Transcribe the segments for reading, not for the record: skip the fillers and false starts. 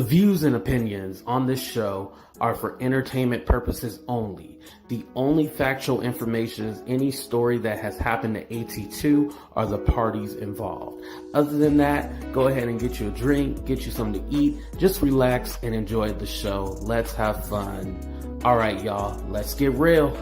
The views and opinions on this show are for entertainment purposes only. The only factual information is any story that has happened to AT2 or the parties involved. Other than that, go ahead and get you a drink, get you something to eat, just relax and enjoy the show. Let's have fun. All right, y'all, let's get real.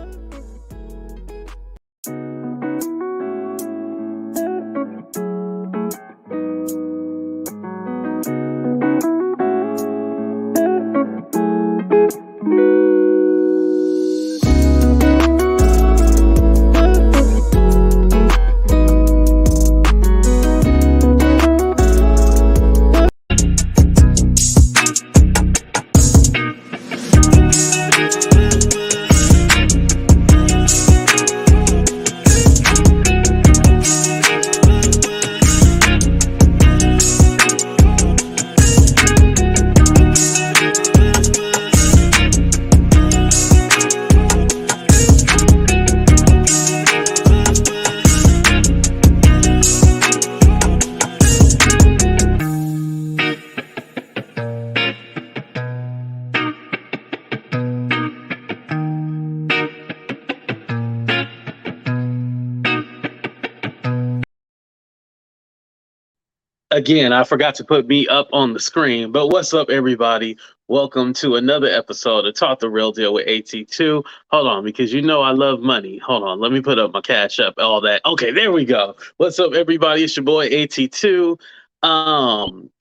Again, I forgot to put me up on the screen, but what's up, everybody? Welcome to another episode of Talk the Real Deal with AT2. Hold on, because you know I love money. Hold on, let me put up my cash up, all that. Okay, there we go. What's up, everybody? It's your boy AT2.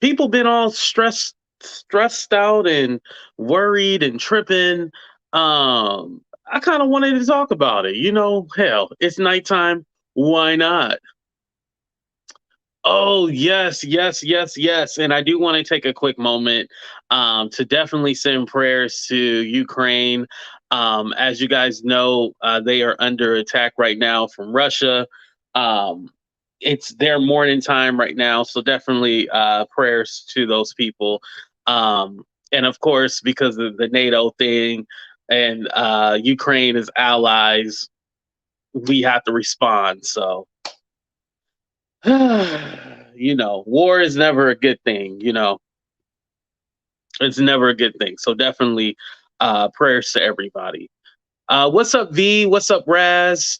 People been all stressed out and worried and tripping. I kind of wanted to talk about it. You know, hell, it's nighttime. Why not? Oh, yes, yes, yes, yes. And I do want to take a quick moment to definitely send prayers to Ukraine. As you guys know, they are under attack right now from Russia. It's their morning time right now. So definitely prayers to those people. And of course, because of the NATO thing and Ukraine is allies, we have to respond. So. You know, war is never a good thing, you know. It's never a good thing. So definitely prayers to everybody. What's up, V? What's up, Raz?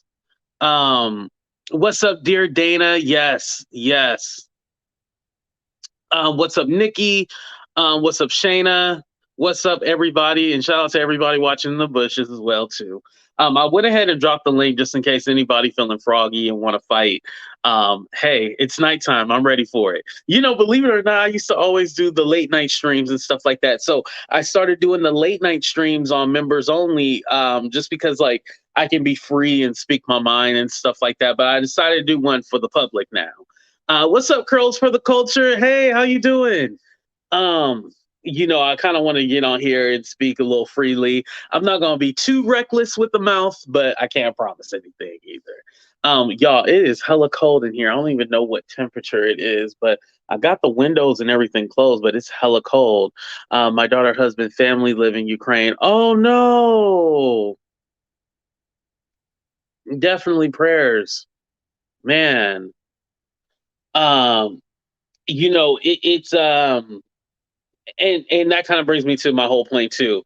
What's up, dear Dana? Yes, yes. What's up, Nikki? What's up, Shayna? What's up, everybody? And shout out to everybody watching the bushes as well, too. I went ahead and dropped the link just in case anybody feeling froggy and want to fight. Hey, it's nighttime. I'm ready for it. You know, believe it or not, I used to always do the late night streams and stuff like that. So I started doing the late night streams on members only, just because like I can be free and speak my mind and stuff like that. But I decided to do one for the public now. What's up, Curls for the Culture? Hey, how you doing? You know, I kind of want to get on here and speak a little freely. I'm not going to be too reckless with the mouth, but I can't promise anything either. Y'all, it is hella cold in here. I don't even know what temperature it is, but I got the windows and everything closed, but it's hella cold. My daughter, husband, family live in Ukraine. Oh, no. Definitely prayers. Man. You know, it's and that kind of brings me to my whole point too,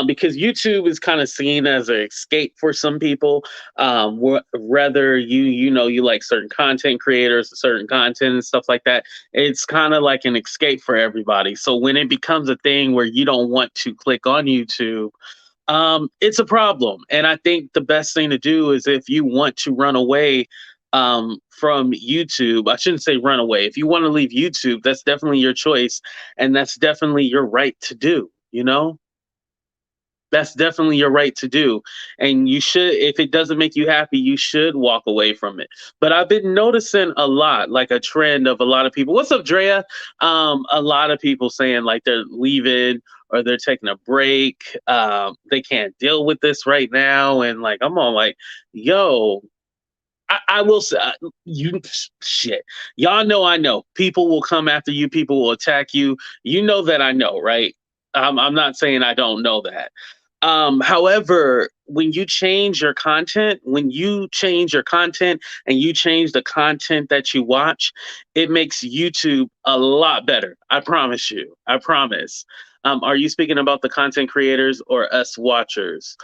because YouTube is kind of seen as an escape for some people. Whether you know you like certain content creators, certain content and stuff like that, it's kind of like an escape for everybody. So when it becomes a thing where you don't want to click on YouTube, it's a problem. And I think the best thing to do is if you want to run away from YouTube, I shouldn't say run away. If you want to leave YouTube, that's definitely your choice. And that's definitely your right to do, you know? That's definitely your right to do. And you should, if it doesn't make you happy, you should walk away from it. But I've been noticing a lot, like a trend of a lot of people. What's up, Drea? A lot of people saying like they're leaving or they're taking a break. They can't deal with this right now. And like, I'm all like, yo, I will say, you shit. Y'all know I know. People will come after you. People will attack you. You know that I know, right? I'm not saying I don't know that. However, when you change your content, and you change the content that you watch, it makes YouTube a lot better. I promise you. I promise. Are you speaking about the content creators or us watchers?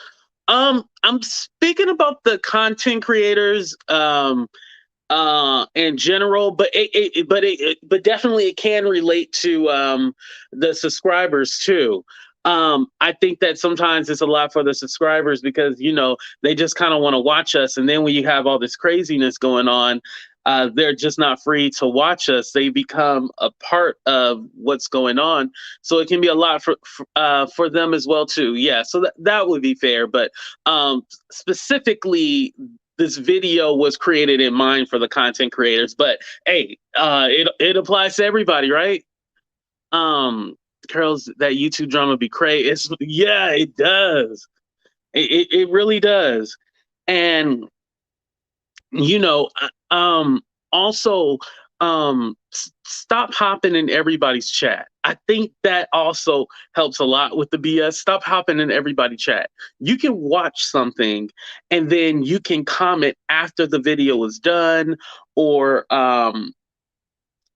I'm speaking about the content creators. In general, but but definitely it can relate to the subscribers too. I think that sometimes it's a lot for the subscribers because they just kind of want to watch us, and then when you have all this craziness going on, they're just not free to watch us. They become a part of what's going on, so it can be a lot for them as well too. Yeah, so that would be fair, but specifically this video was created in mind for the content creators, but hey, it applies to everybody, right? Um, Girls, that YouTube drama be crazy. Yeah, it does. It really does, and you know, also, stop hopping in everybody's chat. I think that also helps a lot with the BS. Stop hopping in everybody's chat. You can watch something and then you can comment after the video is done, or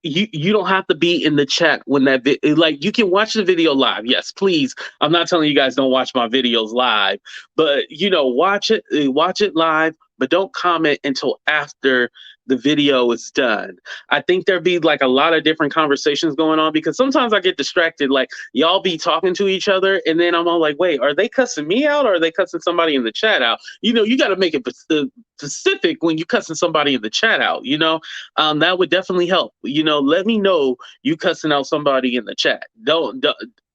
you don't have to be in the chat when like you can watch the video live. Yes, please. I'm not telling you guys don't watch my videos live, but watch it live, but don't comment until after the video is done. I think there'd be like a lot of different conversations going on because sometimes I get distracted. Like y'all be talking to each other, and then I'm all like, wait, are they cussing me out or are they cussing somebody in the chat out? You got to make it specific when you cussing somebody in the chat out. That would definitely help. Let me know you cussing out somebody in the chat. Don't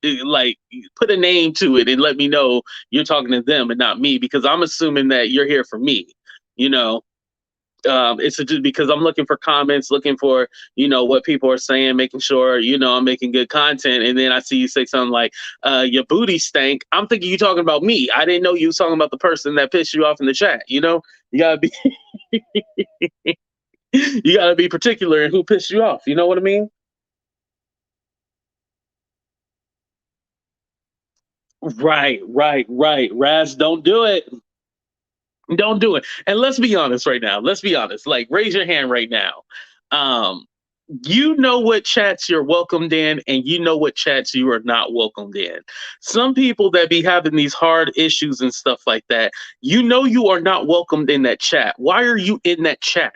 like put a name to it and let me know you're talking to them and not me because I'm assuming that you're here for me. You know, it's just because I'm looking for comments, looking for what people are saying, making sure I'm making good content, and then I see you say something like your booty stank. I'm thinking you talking about me. I didn't know you was talking about the person that pissed you off in the chat. You gotta be you gotta be particular in who pissed you off. You know what I mean? Right. Raz, don't do it. Don't do it. And let's be honest right now. Let's be honest. Like, raise your hand right now. Um, you know what chats you're welcomed in, and you know what chats you are not welcomed in. Some people that be having these hard issues and stuff like that, you are not welcomed in that chat. Why are you in that chat?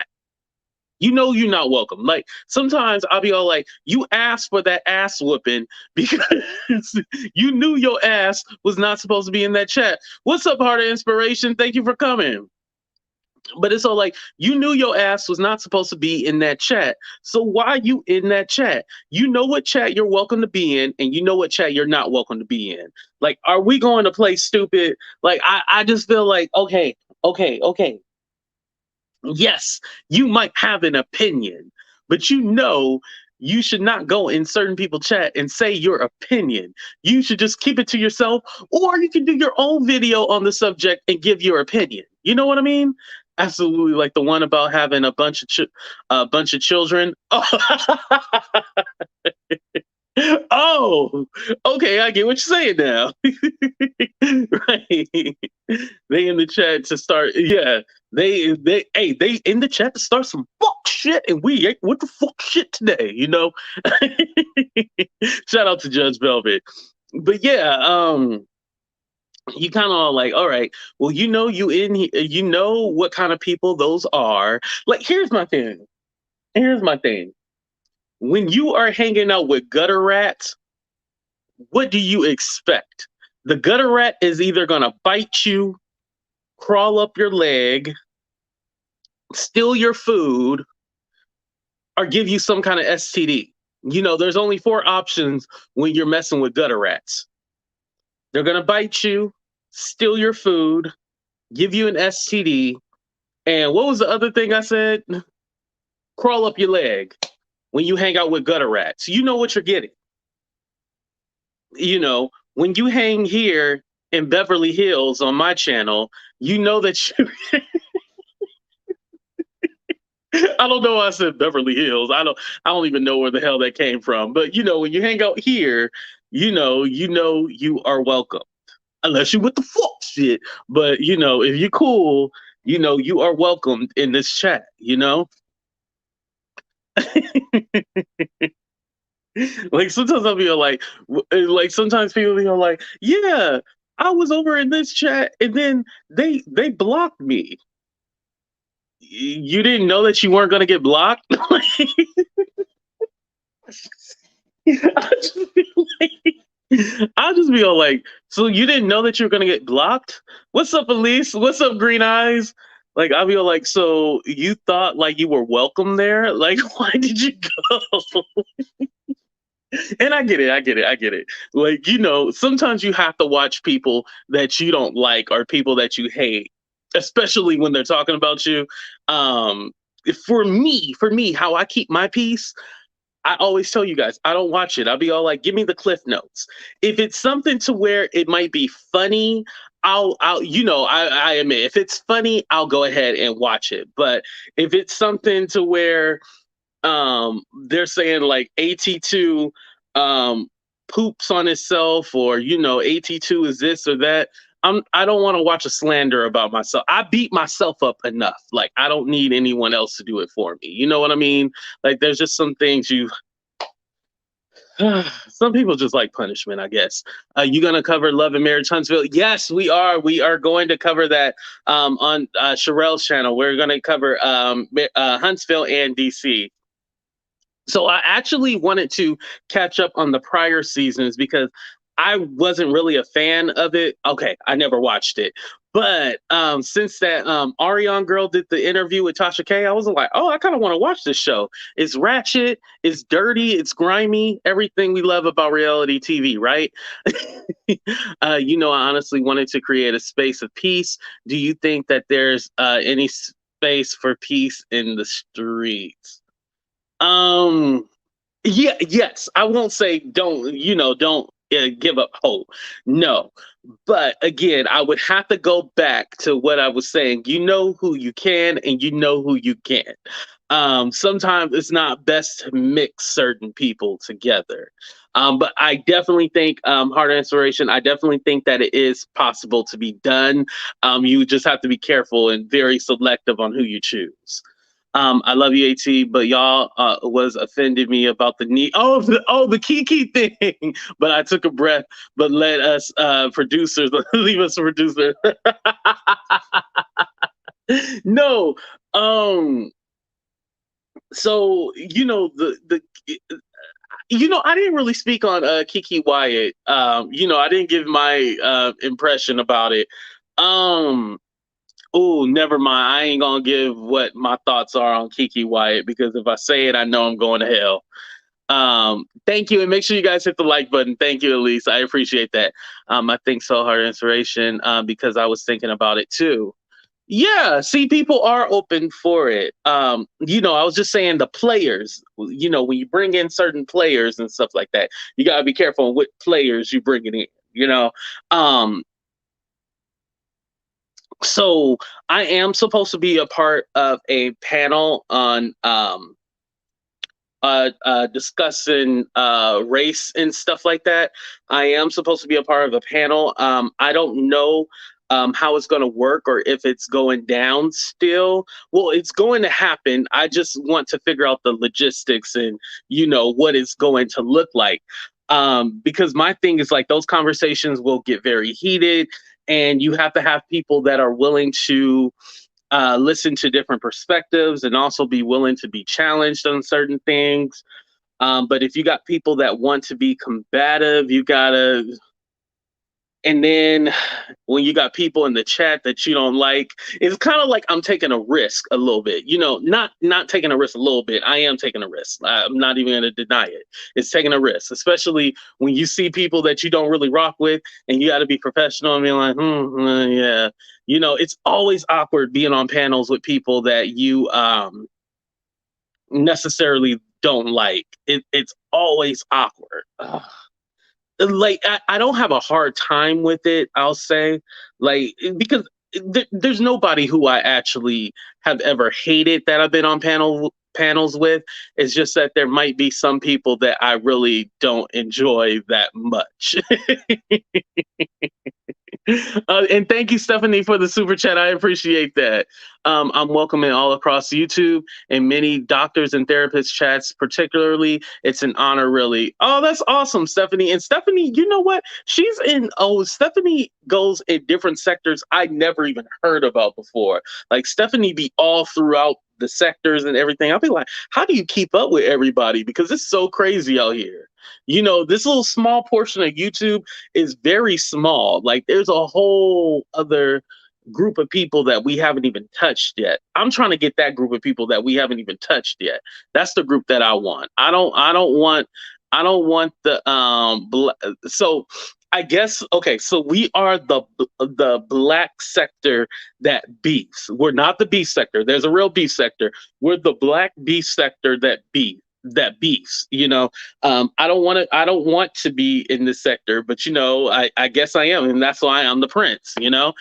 You're not welcome. Like sometimes I'll be all like, you asked for that ass whooping because you knew your ass was not supposed to be in that chat. What's up, Heart of Inspiration? Thank you for coming. But it's all like you knew your ass was not supposed to be in that chat. So why are you in that chat? You know what chat you're welcome to be in, and you know what chat you're not welcome to be in. Like, are we going to play stupid? Like, I just feel like, okay. Yes, you might have an opinion, but you should not go in certain people chat and say your opinion. You should just keep it to yourself, or you can do your own video on the subject and give your opinion. You know what I mean? Absolutely, like the one about having a bunch of children. Oh, okay, I get what you're saying now. Right. They in the chat to start, yeah. They in the chat to start some fuck shit, and we ain't with the fuck shit today. Shout out to Judge Velvet. But yeah, you kind of like, all right, well, you in here, you know what kind of people those are. Like, here's my thing. Here's my thing. When you are hanging out with gutter rats, what do you expect? The gutter rat is either going to bite you, crawl up your leg, steal your food, or give you some kind of STD. There's only 4 options when you're messing with gutter rats. They're going to bite you, steal your food, give you an STD, and what was the other thing I said? Crawl up your leg when you hang out with gutter rats. You know what you're getting. When you hang here in Beverly Hills on my channel, you know that you. I don't know why I said Beverly Hills. I don't even know where the hell that came from. But when you hang out here, you know you are welcome. unless you with the fuck shit. But if you cool, you are welcomed in this chat. Like sometimes I'll be like sometimes people be like, yeah, I was over in this chat, and then they blocked me. You didn't know that you weren't gonna get blocked. I'll just be I'll just be all like, so you didn't know that you were gonna get blocked? What's up, Elise? What's up, Green Eyes? Like I'll be all like, so you thought like you were welcome there? Like, why did you go? And I get it. Like, sometimes you have to watch people that you don't like or people that you hate, especially when they're talking about you. Um, for me, how I keep my peace, I always tell you guys, I don't watch it. I'll be all like, give me the cliff notes. If it's something to where it might be funny, I admit, if it's funny, I'll go ahead and watch it. But if it's something to where they're saying like AT2 um poops on itself, or AT2 is this or that, I don't want to watch a slander about myself. I beat myself up enough. Like I don't need anyone else to do it for me. You know what I mean? Like there's just some things some people just like punishment, I guess. You gonna cover Love and Marriage Huntsville? Yes, we are. We are going to cover that on Sherelle's channel. We're gonna cover Huntsville and DC. So I actually wanted to catch up on the prior seasons because I wasn't really a fan of it. Okay, I never watched it. But since that Ariane girl did the interview with Tasha K, I was like, oh, I kind of want to watch this show. It's ratchet, it's dirty, it's grimy, everything we love about reality TV, right? I honestly wanted to create a space of peace. Do you think that there's any space for peace in the streets? Um, yeah, yes. I won't say don't give up hope. No. But again, I would have to go back to what I was saying. You know who you can and you know who you can't. Sometimes it's not best to mix certain people together. But I definitely think, Heart Inspiration, I definitely think that it is possible to be done. You just have to be careful and very selective on who you choose. I love you, AT, but y'all was offended me about the need. The Kiki thing. But I took a breath. But let us producers leave us a producer. No. So I didn't really speak on Kiki Wyatt. I didn't give my impression about it. Oh, never mind. I ain't gonna give what my thoughts are on Kiki Wyatt, because if I say it, I know I'm going to hell. Thank you, and make sure you guys hit the like button. Thank you, Elise. I appreciate that. I think so, Heart Inspiration, because I was thinking about it too. Yeah, see, people are open for it. I was just saying the players, when you bring in certain players and stuff like that, you gotta be careful on what players you bring it in. Um, so I am supposed to be a part of a panel on discussing race and stuff like that. I am supposed to be a part of a panel. I don't know how it's going to work or if it's going down still. Well, it's going to happen. I just want to figure out the logistics and what it's going to look like. Because my thing is like those conversations will get very heated, and you have to have people that are willing to listen to different perspectives and also be willing to be challenged on certain things. But if you got people that want to be combative, you gotta. And then when you got people in the chat that you don't like, it's kind of like I'm taking a risk a little bit. Not taking a risk a little bit. I am taking a risk. I'm not even going to deny it. It's taking a risk, especially when you see people that you don't really rock with, and you got to be professional and be like, yeah. It's always awkward being on panels with people that you necessarily don't like. It's always awkward. Ugh. Like I don't have a hard time with it, I'll say, like, because there's nobody who I actually have ever hated that I've been on panels with. It's just that there might be some people that I really don't enjoy that much. And thank you, Stephanie, for the super chat. I appreciate that. I'm welcoming all across YouTube and many doctors and therapists chats, particularly. It's an honor, really. Oh, that's awesome, Stephanie. And Stephanie, you know what? Stephanie goes in different sectors I never even heard about before. Like, Stephanie be all throughout the sectors and everything. I'll be like, how do you keep up with everybody? Because it's so crazy out here. This little small portion of YouTube is very small. Like, there's a whole other group of people that we haven't even touched yet. I'm trying to get that group of people that we haven't even touched yet. That's the group that I want. I don't want the so I guess, okay, so we are the black sector that beefs. We're not the beef sector. There's a real beef sector. We're the black beef sector that beefs. I don't want to be in this sector, but I guess I am, and that's why I'm the prince. I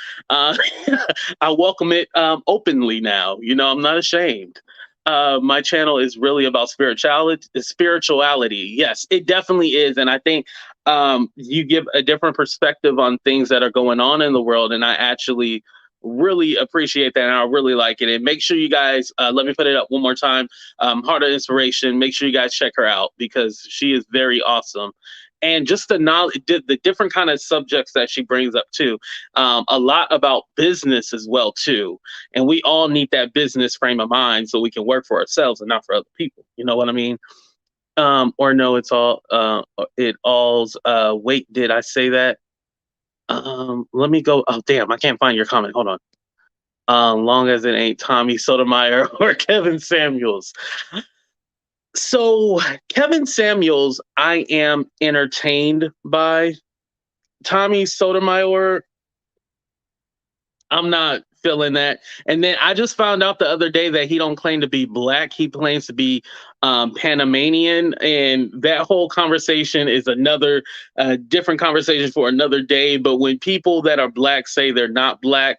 welcome it openly now. I'm not ashamed. My channel is really about spirituality. Yes, it definitely is. And I think you give a different perspective on things that are going on in the world. And I actually really appreciate that. And I really like it. And make sure you guys, let me put it up one more time. Heart of Inspiration. Make sure you guys check her out because she is very awesome. And just the knowledge, the different kind of subjects that she brings up too. A lot about business as well too. And we all need that business frame of mind so we can work for ourselves and not for other people. You know what I mean? Or no, wait, did I say that? Let me go. Oh, damn, I can't find your comment. Hold on. Long as it ain't Tommy Sotomayor or Kevin Samuels. So Kevin Samuels, I am entertained by. Tommy Sotomayor, I'm not feeling that. And then I just found out the other day that he don't claim to be black. He claims to be Panamanian. And that whole conversation is another different conversation for another day. But when people that are black say they're not black,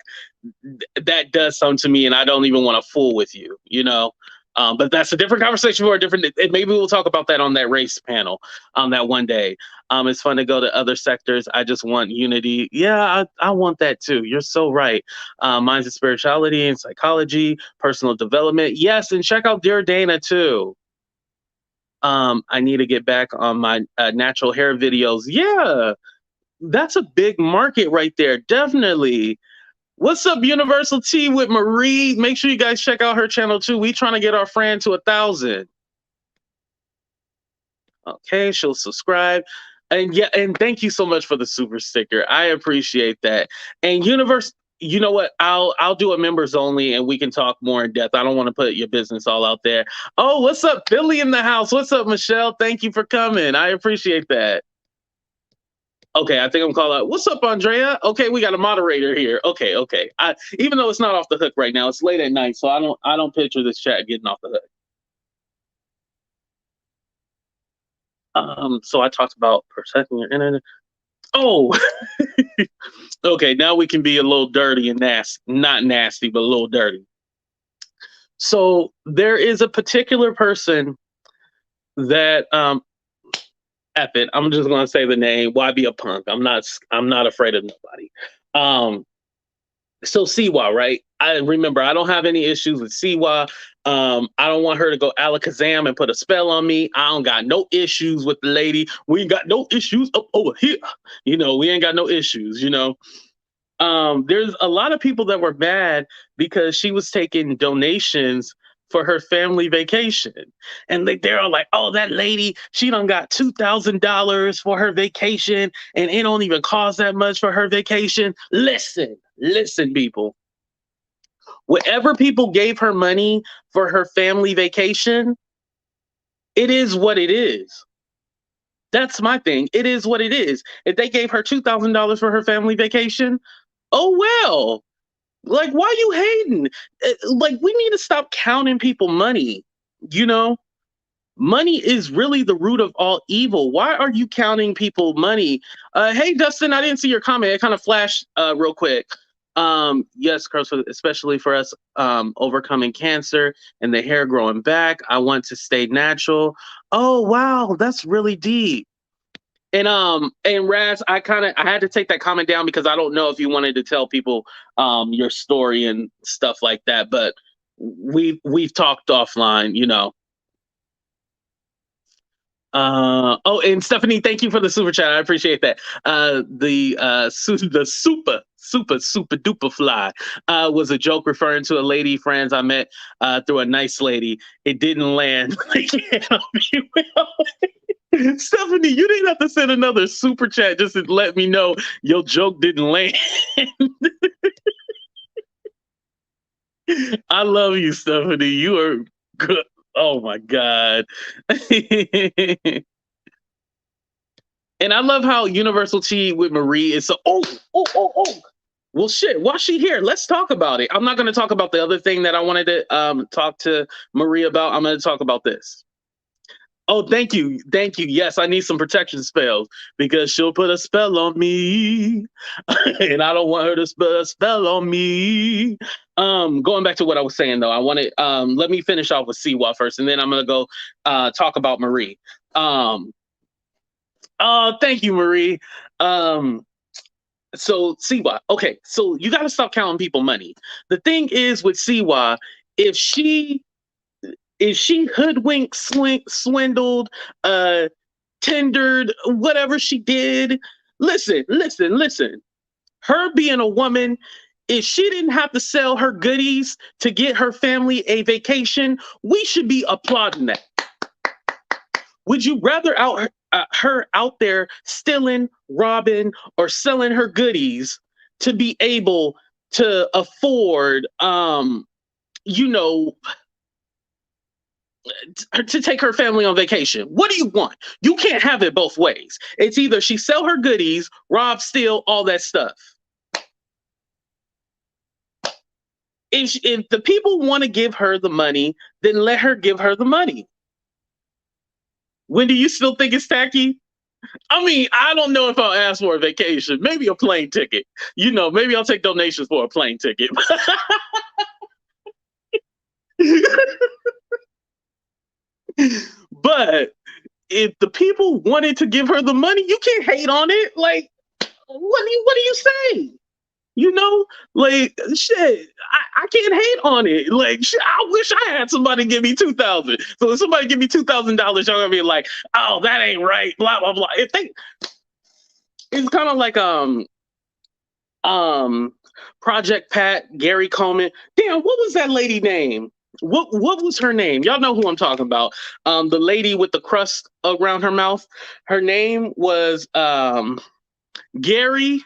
that does something to me. And I don't even want to fool with you, but that's a different conversation for a different. Maybe we'll talk about that on that race panel that one day. It's fun to go to other sectors. I just want unity. Yeah, I want that too. You're so right. Mine's in spirituality and psychology, personal development. Yes, and check out Dear Dana too. I need to get back on my natural hair videos. Yeah, that's a big market right there. Definitely. What's up, Universal T with Marie? Make sure you guys check out her channel too. We trying to get our friend to 1,000. Okay, she'll subscribe. And yeah, and thank you so much for the super sticker. I appreciate that. And Universe, you know what? I'll do a members only and we can talk more in depth. I don't want to put your business all out there. Oh, what's up, Billy in the house? What's up, Michelle? Thank you for coming. I appreciate that. Okay, I think I'm calling out. What's up, Andrea? Okay, we got a moderator here. Okay. Even though it's not off the hook right now, it's late at night, so I don't picture this chat getting off the hook. So I talked about protecting your internet. Oh, okay. Now we can be a little dirty and nasty, not nasty, but a little dirty. So there is a particular person that F it. I'm just gonna say the name. Why be a punk? I'm not afraid of nobody. So Siwa, right? I remember I don't have any issues with Siwa. I don't want her to go alakazam and put a spell on me. I don't got no issues with the lady. We ain't got no issues up over here. We ain't got no issues, There's a lot of people that were mad because she was taking donations for her family vacation. And they're all like, oh, that lady, she done got $2,000 for her vacation and it don't even cost that much for her vacation. Listen, people. Whatever people gave her money for her family vacation, it is what it is. That's my thing. It is what it is. If they gave her $2,000 for her family vacation, oh well. Like, why you hating? Like, we need to stop counting people money. Money is really the root of all evil. Why are you counting people money? Hey, Dustin, I didn't see your comment. It kind of flashed real quick. Yes, especially for us, overcoming cancer and the hair growing back. I want to stay natural. Oh wow, that's really deep. And Raz, I had to take that comment down because I don't know if you wanted to tell people your story and stuff like that, but we've talked offline, you know. Oh, and Stephanie, thank you for the super chat. I appreciate that. The super duper fly was a joke referring to a lady friends I met through a nice lady. It didn't land. Stephanie, you didn't have to send another super chat just to let me know your joke didn't land. I love you, Stephanie. You are good. Oh my God. And I love how Universal Tea with Marie is so. Oh. Well, shit. While she here, let's talk about it. I'm not going to talk about the other thing that I wanted to talk to Marie about. I'm going to talk about this. Oh, thank you. Yes, I need some protection spells because she'll put a spell on me, and I don't want her to put a spell on me. Going back to what I was saying though, I wanted let me finish off with Siwa first, and then I'm gonna go talk about Marie. Oh, thank you, Marie. So Siwa, okay, so you got to stop counting people money. The thing is with Siwa, if she hoodwinked, swindled, tendered, whatever she did, listen. Her being a woman, if she didn't have to sell her goodies to get her family a vacation, we should be applauding that. Would you rather her out there stealing, robbing, or selling her goodies to be able to afford, you know, to take her family on vacation? What do you want? You can't have it both ways. It's either she sell her goodies, rob, steal, all that stuff. If the people want to give her the money, then let her give her the money. When do you still think it's tacky? I mean, I don't know if I'll ask for a vacation. Maybe a plane ticket. You know, maybe I'll take donations for a plane ticket. But if the people wanted to give her the money, you can't hate on it. Like, what do you say? You know, like shit, I can't hate on it. Like shit, I wish I had somebody give me $2,000. So if somebody give me $2,000, y'all gonna be like, oh, that ain't right, blah blah blah. It's kind of like Project Pat, Gary Coleman. Damn, what was that lady name? What was her name? Y'all know who I'm talking about. The lady with the crust around her mouth. Her name was Gary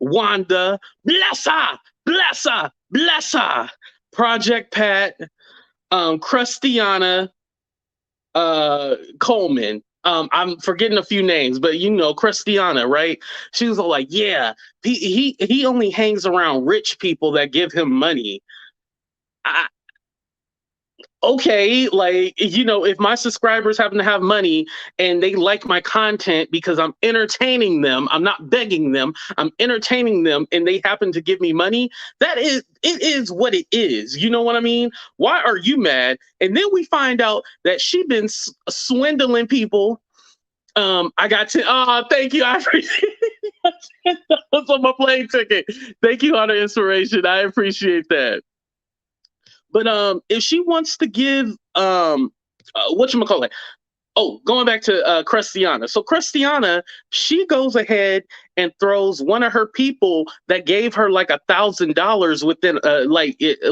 Wanda Blessa Project Pat, Crustiana Coleman. I'm forgetting a few names, but you know, Christiana, right? She was all like, yeah, he only hangs around rich people that give him money. Okay, like, you know, if my subscribers happen to have money and they like my content because I'm entertaining them, I'm not begging them, I'm entertaining them, and they happen to give me money, it is what it is. You know what I mean? Why are you mad? And then we find out that she been swindling people. I got to thank you. I appreciate it. That was on my plane ticket. Thank you on the inspiration. I appreciate that. But if she wants to give whatchamacallit, going back to Christiana. So Christiana, she goes ahead and throws one of her people that gave her like $1,000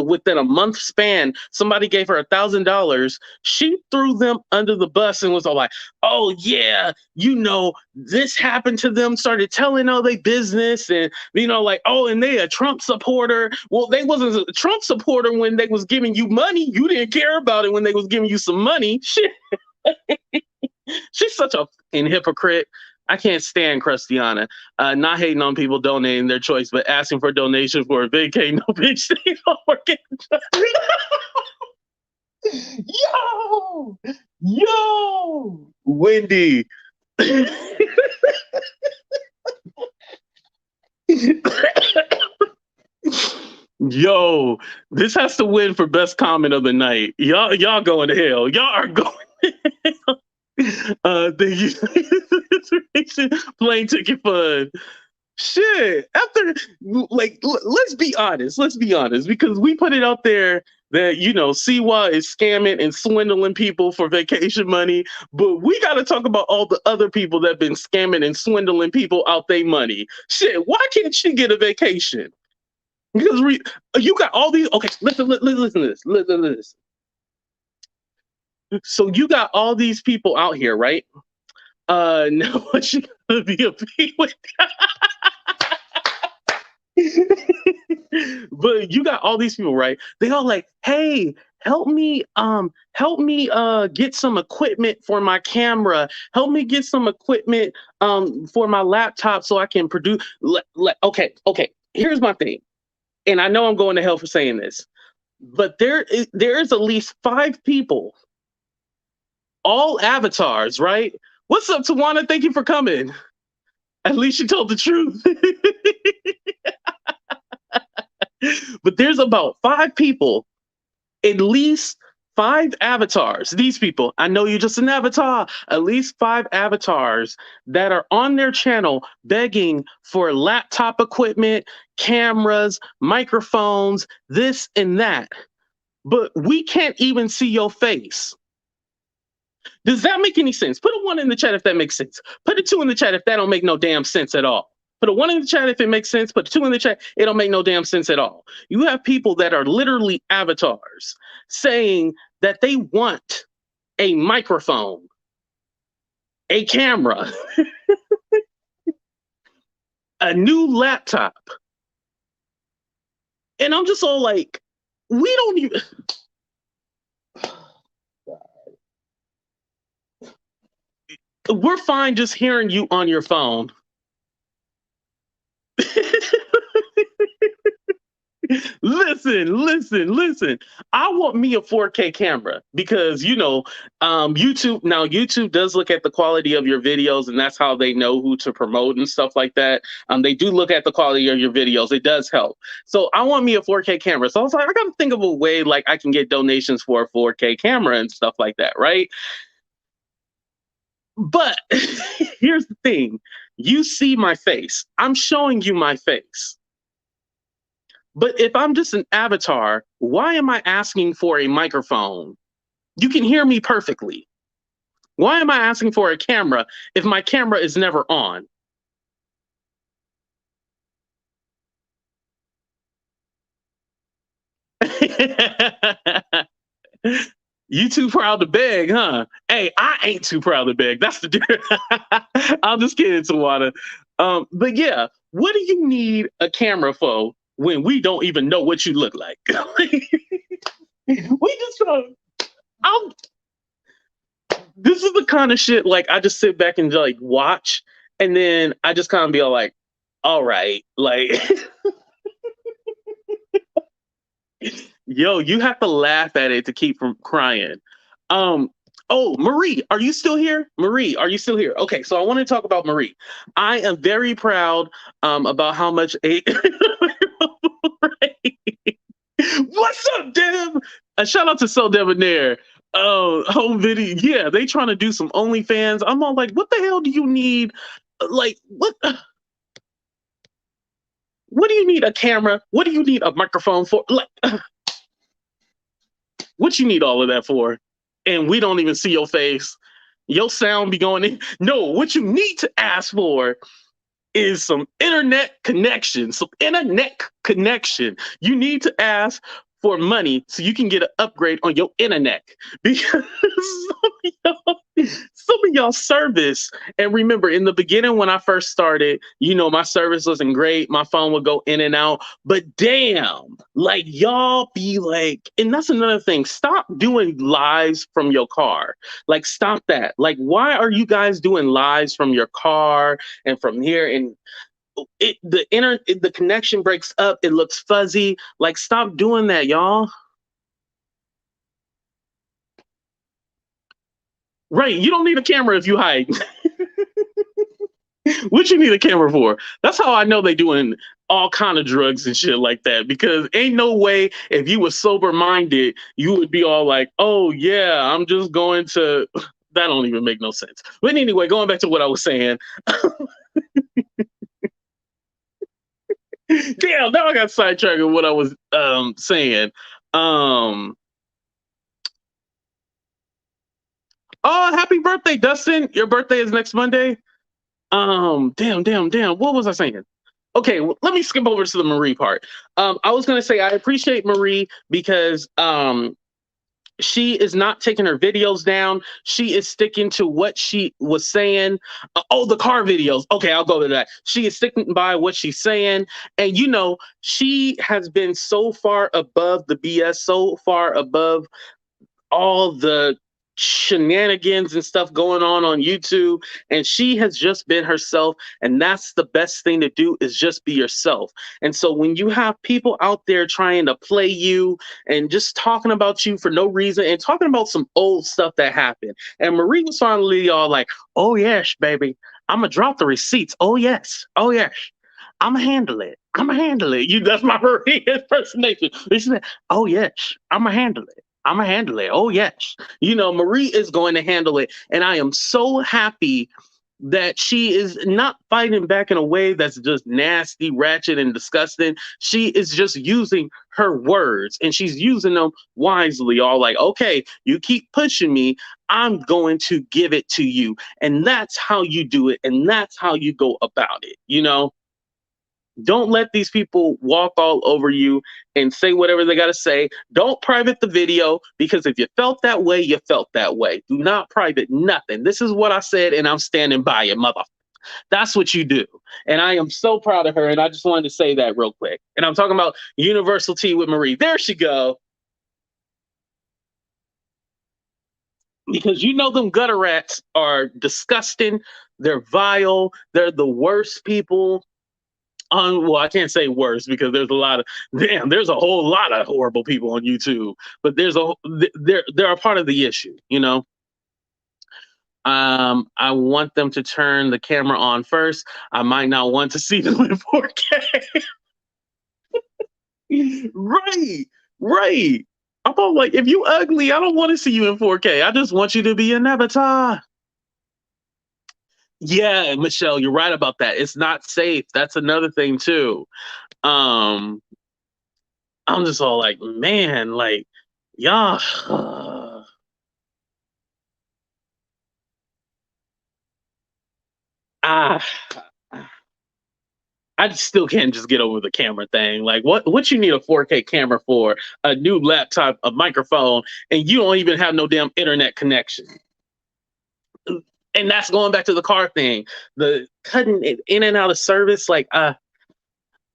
within a month span. Somebody gave her $1,000. She threw them under the bus and was all like, "Oh yeah, you know this happened to them." Started telling all their business and you know like, "Oh, and they a Trump supporter." Well, they wasn't a Trump supporter when they was giving you money. You didn't care about it when they was giving you some money. Shit. She's such a fucking hypocrite. I can't stand Christiana. Not hating on people donating their choice, but asking for donation for a vacay, no bitch. They don't forget. Yo, Wendy. Yo, this has to win for best comment of the night. Y'all going to hell. Y'all are going to hell. The plane ticket fund. Shit. After, like, let's be honest. Let's be honest, because we put it out there that, you know, Siwa is scamming and swindling people for vacation money, but we got to talk about all the other people that been scamming and swindling people out their money. Shit, why can't she get a vacation? Because you got all these. Okay, listen to this. Listen to this. So you got all these people out here, right? Now what you gonna be a P with? But you got all these people, right? They all like, hey, help me get some equipment for my camera. Help me get some equipment for my laptop so I can produce. Okay. Here's my thing. And I know I'm going to hell for saying this, but there is at least 5 people, all avatars, right? What's up, Tawana? Thank you for coming. At least you told the truth. But there's about 5 people, at least 5 avatars. These people, I know you're just an avatar. At least 5 avatars that are on their channel begging for laptop equipment, cameras, microphones, this and that. But we can't even see your face. Does that make any sense? Put a 1 in the chat if that makes sense. Put a 2 in the chat if that don't make no damn sense at all. Put a 1 in the chat if it makes sense. Put a 2 in the chat. It don't make no damn sense at all. You have people that are literally avatars saying that they want a microphone, a camera, a new laptop. And I'm just all like, we don't even... We're fine just hearing you on your phone. Listen. I want me a 4K camera because, you know, YouTube does look at the quality of your videos, and that's how they know who to promote and stuff like that. They do look at the quality of your videos. It does help. So I want me a 4K camera. So I was like, I got to think of a way like I can get donations for a 4K camera and stuff like that, right? But here's the thing. You see my face. I'm showing you my face. But if I'm just an avatar, why am I asking for a microphone? You can hear me perfectly. Why am I asking for a camera if my camera is never on? You too proud to beg, huh? Hey, I ain't too proud to beg. That's the difference. I'm just kidding, Tawana. But yeah, what do you need a camera for when we don't even know what you look like? We just this is the kind of shit like I just sit back and like watch, and then I just kind of be all like, all right, like yo, you have to laugh at it to keep from crying. Oh, Marie, are you still here? Marie, are you still here? Okay, so I want to talk about Marie. I am very proud about how much What's up, Deb? A shout out to SoDeb there. Home video. Yeah, they trying to do some OnlyFans. I'm all like, what the hell do you need? Like, what? What do you need a camera? What do you need a microphone for? Like, what you need all of that for? And we don't even see your face. Your sound be going in. No, what you need to ask for is some internet connection. You need to ask for money so you can get an upgrade on your internet, because some of y'all service. And remember, in the beginning when I first started, you know, my service wasn't great. My phone would go in and out. But damn, like y'all be like, and that's another thing. Stop doing lives from your car. Like, stop that. Like, why are you guys doing lives from your car and from here? And the connection breaks up. It looks fuzzy. Like, stop doing that, y'all. Right? You don't need a camera if you hide. What you need a camera for? That's how I know they doing all kind of drugs and shit like that. Because ain't no way if you were sober minded, you would be all like, "Oh yeah, I'm just going to." That don't even make no sense. But anyway, going back to what I was saying. Damn, now I got sidetracked with what I was saying. Um, oh, happy birthday, Dustin! Your birthday is next Monday. Damn. What was I saying? Okay, well, let me skip over to the Marie part. I was gonna say I appreciate Marie because she is not taking her videos down. She is sticking to what she was saying. Oh, the car videos. Okay, I'll go to that. She is sticking by what she's saying. And, she has been so far above the BS, so far above all the shenanigans and stuff going on YouTube, and she has just been herself, and that's the best thing to do, is just be yourself. And so when you have people out there trying to play you and just talking about you for no reason and talking about some old stuff that happened, and Marie was finally all like, "Oh yes, baby, I'm gonna drop the receipts. Oh yes, I'm gonna handle it. I'm gonna handle it." That's my Marie impersonation. She said, "Oh yes, I'm gonna handle it. I'm gonna handle it. Oh yes." Marie is going to handle it, and I am so happy that she is not fighting back in a way that's just nasty, ratchet, and disgusting. She is just using her words, and she's using them wisely. All like, "Okay, you keep pushing me, I'm going to give it to you." And that's how you do it, and that's how you go about it. Don't let these people walk all over you and say whatever they got to say. Don't private the video, because if you felt that way, you felt that way. Do not private nothing. This is what I said, and I'm standing by it, mother. That's what you do. And I am so proud of her, and I just wanted to say that real quick. And I'm talking about Universal Tea with Marie. There she go. Because them gutter rats are disgusting. They're vile. They're the worst people. Well, I can't say worse, because there's a whole lot of horrible people on YouTube, but they're a part of the issue. I want them to turn the camera on first. I might not want to see them in 4K. Right. I'm all like, if you ugly, I don't want to see you in 4K. I just want you to be an avatar. Yeah, Michelle, you're right about that. It's not safe. That's another thing too. Um, I'm just all like, man, like, y'all. Ah, I still can't just get over the camera thing. Like, what you need a 4K camera for? A new laptop, a microphone, and you don't even have no damn internet connection. And that's going back to the car thing. The cutting it in and out of service, like, I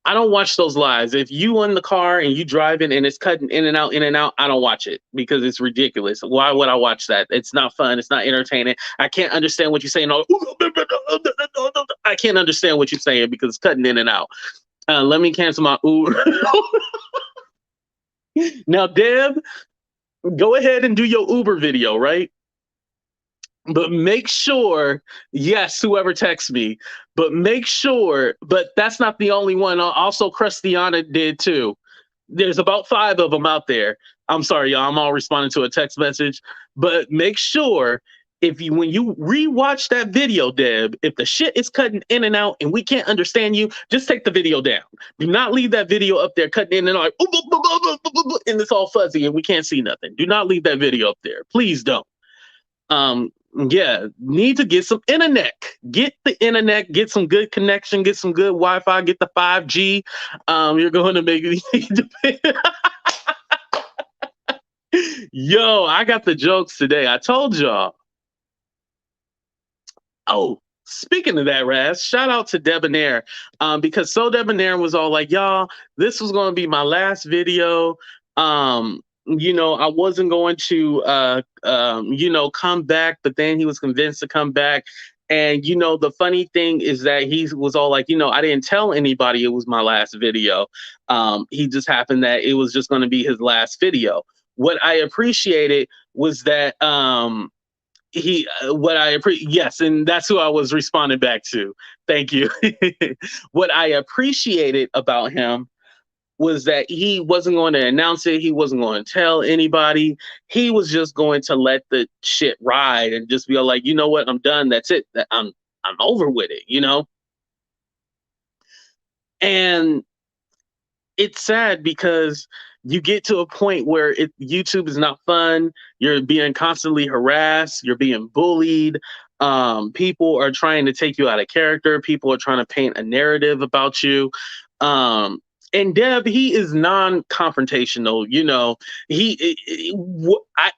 don't watch those lives. If you in the car and you driving and it's cutting in and out, I don't watch it, because it's ridiculous. Why would I watch that? It's not fun. It's not entertaining. I can't understand what you're saying. I can't understand what you're saying because it's cutting in and out. Let me cancel my Uber. Now, Deb, go ahead and do your Uber video, right? But make sure, yes, whoever texts me, but make sure, but that's not the only one. Also, Christiana did too. There's about 5 of them out there. I'm sorry, y'all. I'm all responding to a text message, but make sure, when you rewatch that video, Deb, if the shit is cutting in and out and we can't understand you, just take the video down. Do not leave that video up there cutting in and out, and it's all fuzzy and we can't see nothing. Do not leave that video up there. Please don't. Yeah, need to get some internet. Get the internet, get some good connection, get some good Wi-Fi, get the 5G. You're going to make it. Yo, I got the jokes today. I told y'all. Oh, speaking of that, Raz, shout out to Debonair. Because SoDeb was all like, y'all, this was going to be my last video. I wasn't going to come back, but then he was convinced to come back. And the funny thing is that he was all like, I didn't tell anybody it was my last video. He just happened that it was just going to be his last video. What I appreciated was that what I appreciate, yes, and that's who I was responding back to. Thank you. What I appreciated about him was that he wasn't going to announce it. He wasn't going to tell anybody. He was just going to let the shit ride and just be like, you know what, I'm done. That's it. I'm over with it. And it's sad because you get to a point where YouTube is not fun. You're being constantly harassed. You're being bullied. People are trying to take you out of character. People are trying to paint a narrative about you. Um, and Deb, he is non-confrontational.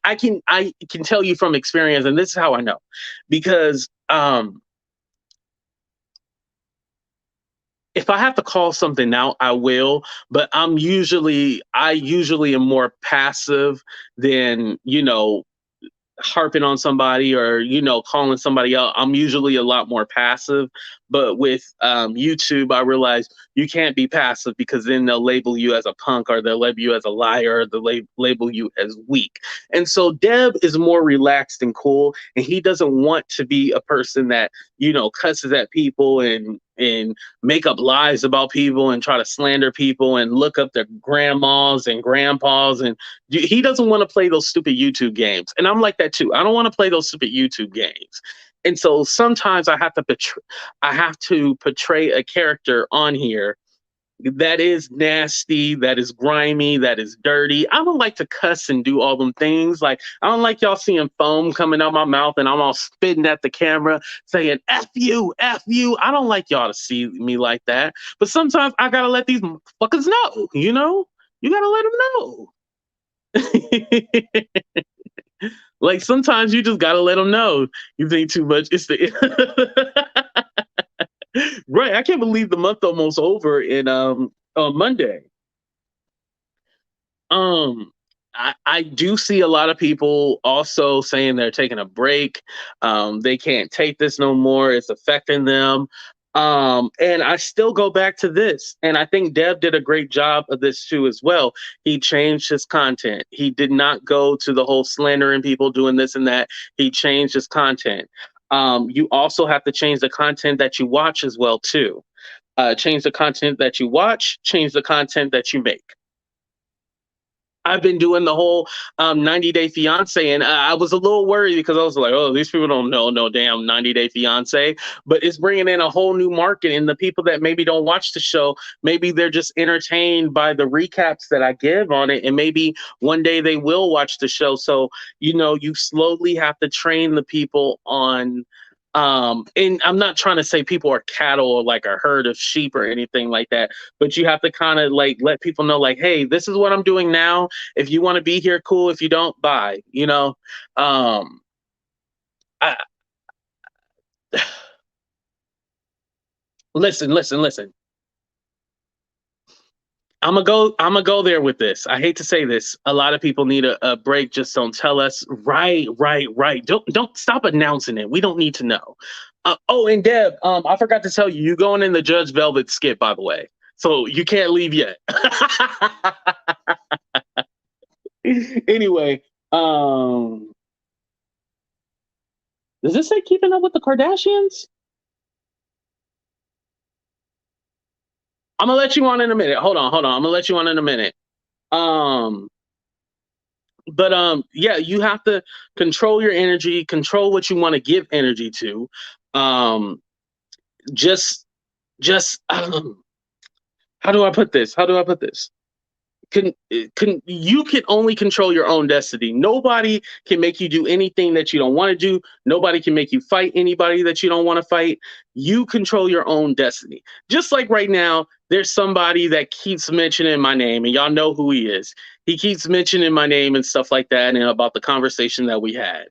I can tell you from experience, and this is how I know, because if I have to call something out, I will, but I usually am more passive than, harping on somebody or calling somebody out. I'm usually a lot more passive, but with YouTube I realized you can't be passive because then they'll label you as a punk, or they'll label you as a liar, or they'll label you as weak. And so Deb is more relaxed and cool, and he doesn't want to be a person that cusses at people and make up lies about people and try to slander people and look up their grandmas and grandpas, and he doesn't want to play those stupid YouTube games. And I'm like that too. I don't want to play those stupid YouTube games. And so sometimes I have to portray a character on here that is nasty, that is grimy, that is dirty. I don't like to cuss and do all them things. Like, I don't like y'all seeing foam coming out my mouth and I'm all spitting at the camera saying F you, F you. I don't like y'all to see me like that. But sometimes I gotta let these fuckers know, You gotta let them know. Like, sometimes you just gotta let them know. You think too much. It's the right. I can't believe the month almost over in on Monday. Um, I do see a lot of people also saying they're taking a break. They can't take this no more. It's affecting them. And I still go back to this, and I think Deb did a great job of this too as well. He changed his content. He did not go to the whole slandering people, doing this and that. He changed his content. You also have to change the content that you watch as well too. Change the content that you watch. Change the content that you make. I've been doing the whole 90 Day Fiance, and I was a little worried because I was like, oh, these people don't know no damn 90 Day Fiance. But it's bringing in a whole new market, and the people that maybe don't watch the show, maybe they're just entertained by the recaps that I give on it, and maybe one day they will watch the show. So, you slowly have to train the people on. And I'm not trying to say people are cattle or like a herd of sheep or anything like that, but you have to kind of like let people know, like, hey, this is what I'm doing now. If you want to be here, cool. If you don't, bye. Um, I, listen. I'm gonna go there with this. I hate to say this. A lot of people need a break. Just don't tell us. Right. Don't stop announcing it. We don't need to know. Oh, and Deb, I forgot to tell you, you going in the Judge Velvet skit, by the way. So you can't leave yet. Anyway, does this say Keeping Up with the Kardashians? I'm gonna let you on in a minute. Hold on. I'm gonna let you on in a minute. Um, but yeah, you have to control your energy, control what you want to give energy to. Um, just, just how do I put this? You can only control your own destiny. Nobody can make you do anything that you don't want to do. Nobody can make you fight anybody that you don't want to fight. You control your own destiny. Just like right now, there's somebody that keeps mentioning my name, and y'all know who he is. He keeps mentioning my name and stuff like that, and about the conversation that we had.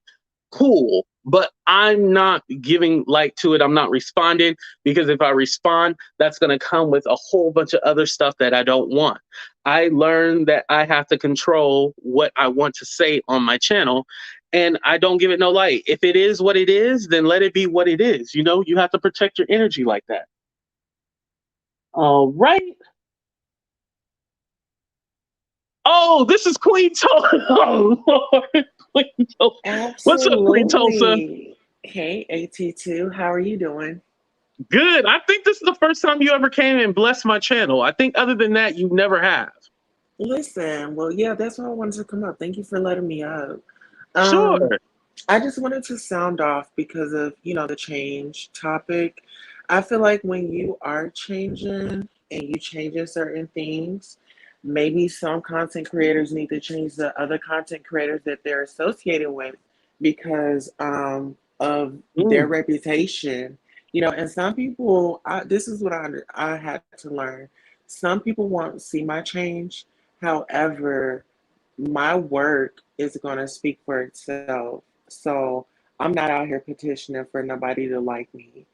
Cool, but I'm not giving like to it. I'm not responding, because if I respond, that's going to come with a whole bunch of other stuff that I don't want. I learned that I have to control what I want to say on my channel, and I don't give it no light. If it is what it is, then let it be what it is. You have to protect your energy like that. All right. Oh, this is Queen Tulsa. Oh, Lord. Queen Tulsa. What's up, Queen Tulsa? Absolutely. Hey, AT2, how are you doing? Good. I think this is the first time you ever came and blessed my channel. I think other than that, you never have. Listen, well, yeah, that's why I wanted to come up. Thank you for letting me up. Um, Sure. I just wanted to sound off because of, the change topic. I feel like when you are changing and you changing certain things, maybe some content creators need to change the other content creators that they're associated with because of their Mm, reputation. And some people, this is what I had to learn. Some people won't see my change. However, my work is going to speak for itself. So I'm not out here petitioning for nobody to like me.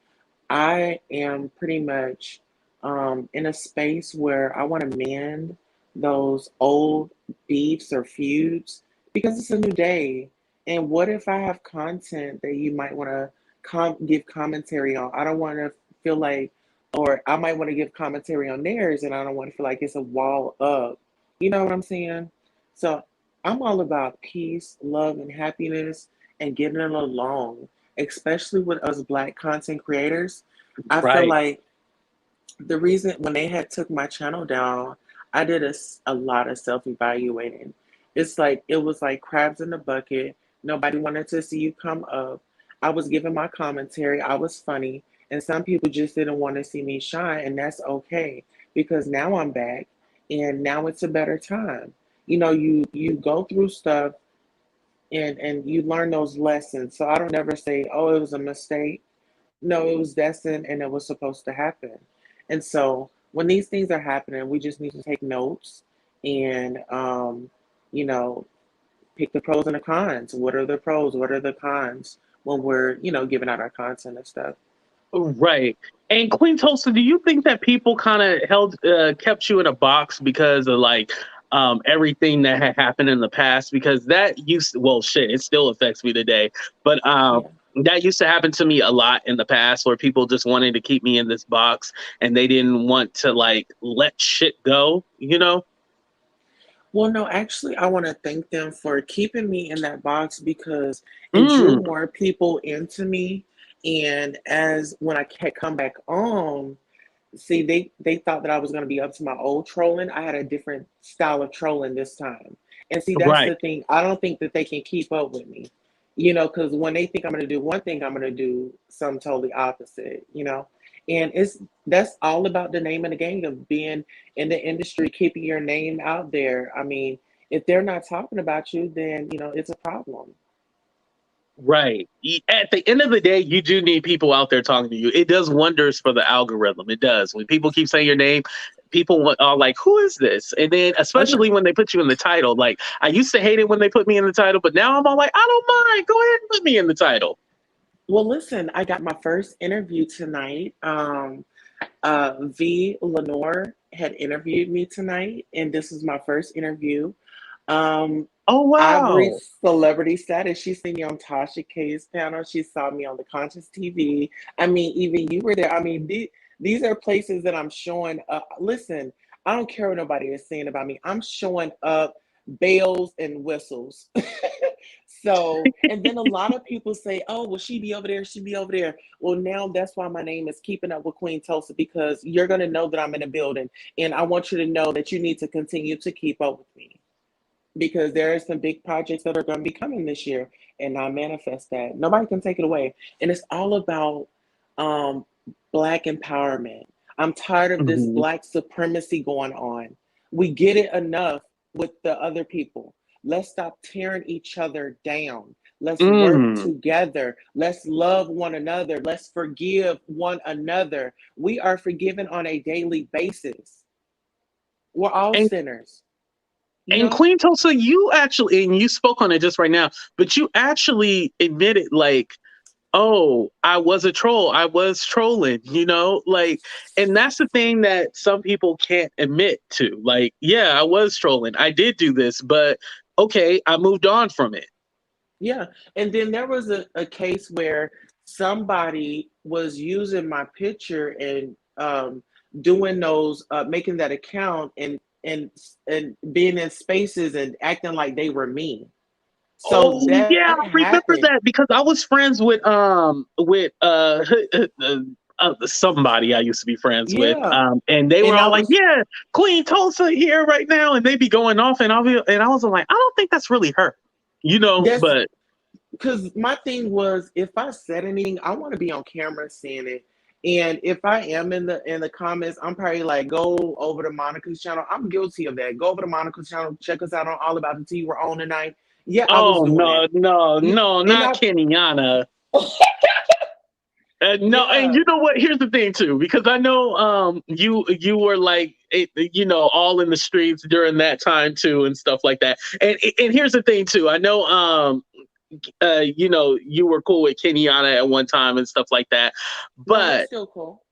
I am pretty much in a space where I want to mend those old beefs or feuds because it's a new day. And what if I have content that you might want to give commentary on? I don't want to feel like, or I might want to give commentary on theirs, and I don't want to feel like it's a wall up. You know what I'm saying? So I'm all about peace, love, and happiness and getting along, especially with us Black content creators. I feel right. like the reason when they had took my channel down, I did a lot of self-evaluating. It's like it was like crabs in the bucket. Nobody wanted to see you come up. I was giving my commentary. I was funny, and some people just didn't want to see me shine, and that's okay because now I'm back, and now it's a better time. You go through stuff and you learn those lessons. So I don't ever say, "Oh, it was a mistake." No, it was destined and it was supposed to happen. And so when these things are happening, we just need to take notes and, you know, pick the pros and the cons. What are the pros? What are the cons when we're, giving out our content and stuff? Right. And Queen Tulsa, do you think that people kind of kept you in a box because of like everything that had happened in the past? Because that well, shit, it still affects me today. But Yeah. that used to happen to me a lot in the past where people just wanted to keep me in this box and they didn't want to like let shit go, you know? Well, no, actually, I want to thank them for keeping me in that box because it drew Mm, more people into me. And as when I had come back on, see, they thought that I was going to be up to my old trolling. I had a different style of trolling this time. And see, that's right. the thing. I don't think that they can keep up with me, because when they think I'm going to do one thing, I'm going to do something totally opposite, And that's all about the name of the game of being in the industry, keeping your name out there. I mean, if they're not talking about you, then, it's a problem. Right. At the end of the day, you do need people out there talking to you. It does wonders for the algorithm. It does. When people keep saying your name, are like, "Who is this?" And then, Oh, yeah. especially when they put you in the title, like I used to hate it when they put me in the title, but now I'm all like, "I don't mind. Go ahead and put me in the title." Well, listen, I got my first interview tonight. V. Lenore had interviewed me tonight, and this is my first interview. Um, Oh I've wow! reached celebrity status. She's seen me on Tasha K's panel. She saw me on the Conscious TV. I mean, even you were there. I mean, these are places that I'm showing up. Listen, I don't care what nobody is saying about me. I'm showing up bells and whistles. So, and then a lot of people say, oh, will she be over there? She be over there. Well, now that's why my name is Keeping Up with Queen Tulsa because you're going to know that I'm in a building. And I want you to know that you need to continue to keep up with me because there are some big projects that are going to be coming this year, and I manifest that. Nobody can take it away, and it's all about um, Black empowerment. I'm tired of this Mhm. Black supremacy going on. We get it enough with the other people. Let's stop tearing each other down. Let's work Mm. together. Let's love one another. Let's forgive one another. We are forgiven on a daily basis. We're all And sinners, you and know? Queen Tulsa, you actually, and you spoke on it just right now, but you actually admitted like, oh, I was a troll. I was trolling, like, and that's the thing that some people can't admit to. Like, yeah, I was trolling. I did do this, but okay, I moved on from it. Yeah. And then there was a case where somebody was using my picture and doing those, making that account and and being in spaces and acting like they were me. So Oh that yeah, I remember happened. that because I was friends with somebody I used to be friends with, Yeah. and they were And I all like, was "Yeah, Queen Tulsa here right now," and they be going off, and I was like, "I don't think that's really her," you know. that's But because my thing was, if I said anything, I want to be on camera seeing it. And if I am in the comments, I'm probably like, go over to Monica's channel. I'm guilty of that. Go over to Monica's channel. Check us out on All About the Tea. We're on tonight. Yeah, I was oh doing that. no, no, Yeah, no, and not I Kenyatta. No, and yeah, you know what? Here's the thing too, because I know you were like all in the streets during that time too and stuff like that. And here's the thing too. I know you were cool with Kenyatta at one time and stuff like that. no, we're But still cool.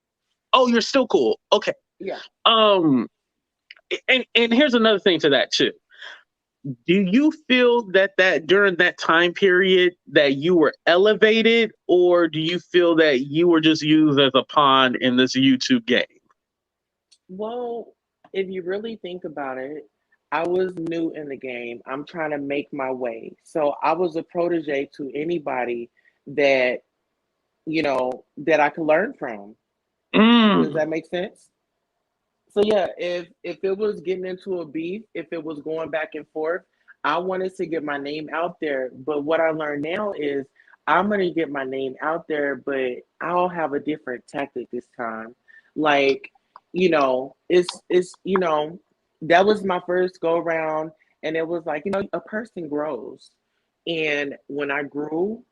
oh, you're still cool. Okay. Yeah. Um and here's another thing to that too. Do you feel that during that time period that you were elevated, or do you feel that you were just used as a pawn in this YouTube game? Well, if you really think about it, I was new in the game. I'm trying to make my way. So I was a protege to anybody that, that I could learn from. Does Mm, that make sense? So yeah, if it was getting into a beef, if it was going back and forth, I wanted to get my name out there. But what I learned now is I'm gonna get my name out there, but I'll have a different tactic this time. Like, it's that was my first go around, and it was like, a person grows. And when I grew,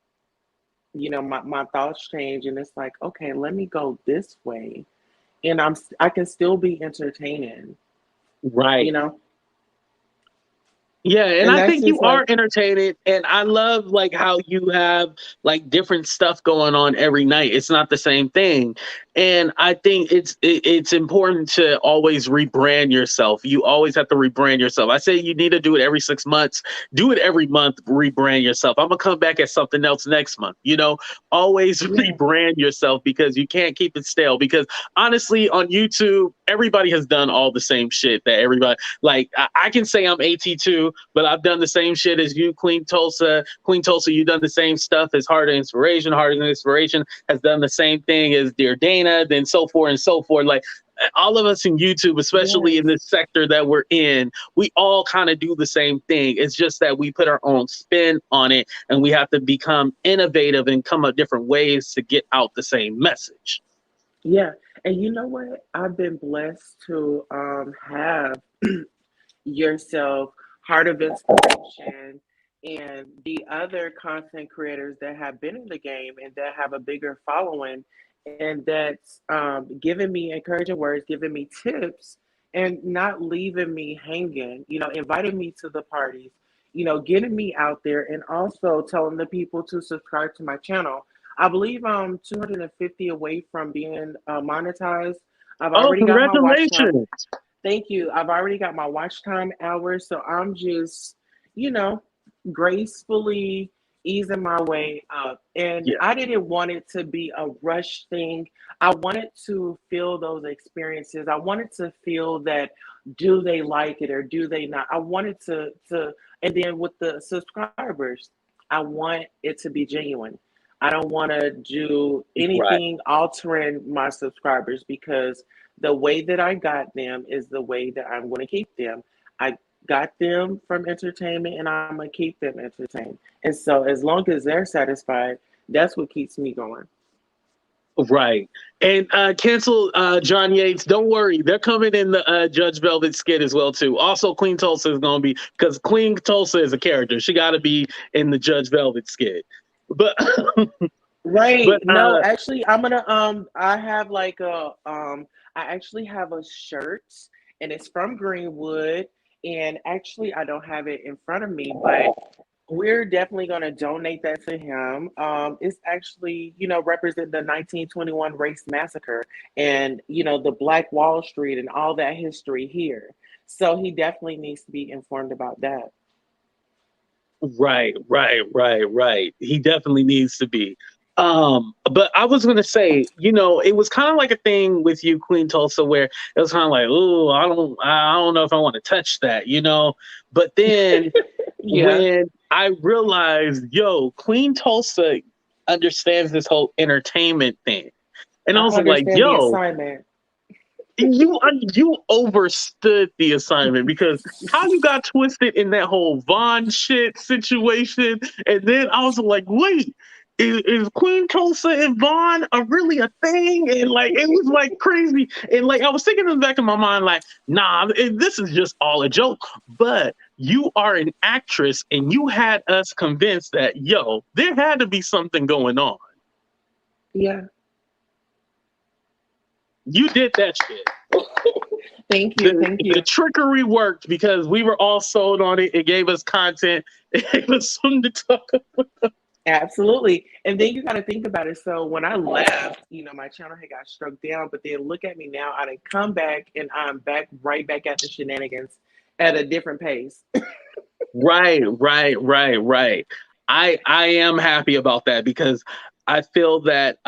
my thoughts changed, and it's like, okay, let me go this way, and I can still be entertaining, you right. know, Yeah, and and I that's think you just are like, entertaining, and I love like how you have like different stuff going on every night. It's not the same thing, and I think it's important to always rebrand yourself. You always have to rebrand yourself. I say you need to do it every 6 months. Do it every month. Rebrand yourself. I'm gonna come back as something else next month. Always yeah, rebrand yourself because you can't keep it stale. Because honestly, on YouTube, everybody has done all the same shit that everybody like. I can say I'm AT2, but I've done the same shit as you, Queen Tulsa. Queen Tulsa, you've done the same stuff as Heart of Inspiration. Heart of Inspiration has done the same thing as Dear Dana, then so forth and so forth. Like all of us in YouTube, especially in yes, this sector that we're in, we all kind of do the same thing. It's just that we put our own spin on it and we have to become innovative and come up different ways to get out the same message. yeah. And you know what? I've been blessed to have yourself, Heart of Inspiration, and the other content creators that have been in the game and that have a bigger following, and that's giving me encouraging words, giving me tips, and not leaving me hanging, inviting me to the parties, getting me out there, and also telling the people to subscribe to my channel. I believe I'm 250 away from being monetized. I've Oh, already got my watch time. congratulations. Thank you. I've already got my watch time hours, so I'm just, you know, gracefully easing my way up. And Yeah, I didn't want it to be a rush thing. I wanted to feel those experiences. I wanted to feel that, do they like it or do they not? I wanted to and then with the subscribers, I want it to be genuine. I don't want to do right. anything altering my subscribers, because the way that I got them is the way that I'm going to keep them. I got them from entertainment, and I'm going to keep them entertained. And so, as long as they're satisfied, that's what keeps me going. Right. And cancel John Yates. Don't worry. They're coming in the Judge Velvet skit as well, too. Also, Queen Tulsa is going to be, because Queen Tulsa is a character. She got to be in the Judge Velvet skit. But, Right. but No, actually, I'm gonna I have like I actually have a shirt, and it's from Greenwood, and actually I don't have it in front of me, but we're definitely going to donate that to him. It's actually, represent the 1921 race massacre, and, the Black Wall Street and all that history here. So he definitely needs to be informed about that. right. He definitely needs to be. But I was gonna say, it was kind of like a thing with you, Queen Tulsa, where it was kind of like, oh, I don't know if I want to touch that, But then Yeah, when I realized, yo, Queen Tulsa understands this whole entertainment thing, and I I was like, understand the yo, assignment. you overstood the assignment because how you got twisted in that whole Vaughn shit situation, and then I was like, wait. Is Queen Tulsa and Vaughn are really a thing? And like it was like crazy. And like I was thinking in the back of my mind, like, nah, this is just all a joke. But you are an actress and you had us convinced that yo, there had to be something going on. Yeah. You did that shit. Thank you. the Thank the you. trickery worked because we were all sold on it. It gave us content. It gave us something to talk about. Absolutely. And then you got to think about it. So when I left, my channel had got struck down, but then look at me now. I done come back and I'm back right back at the shenanigans at a different pace. Right, right, right, right. I am happy about that because I feel that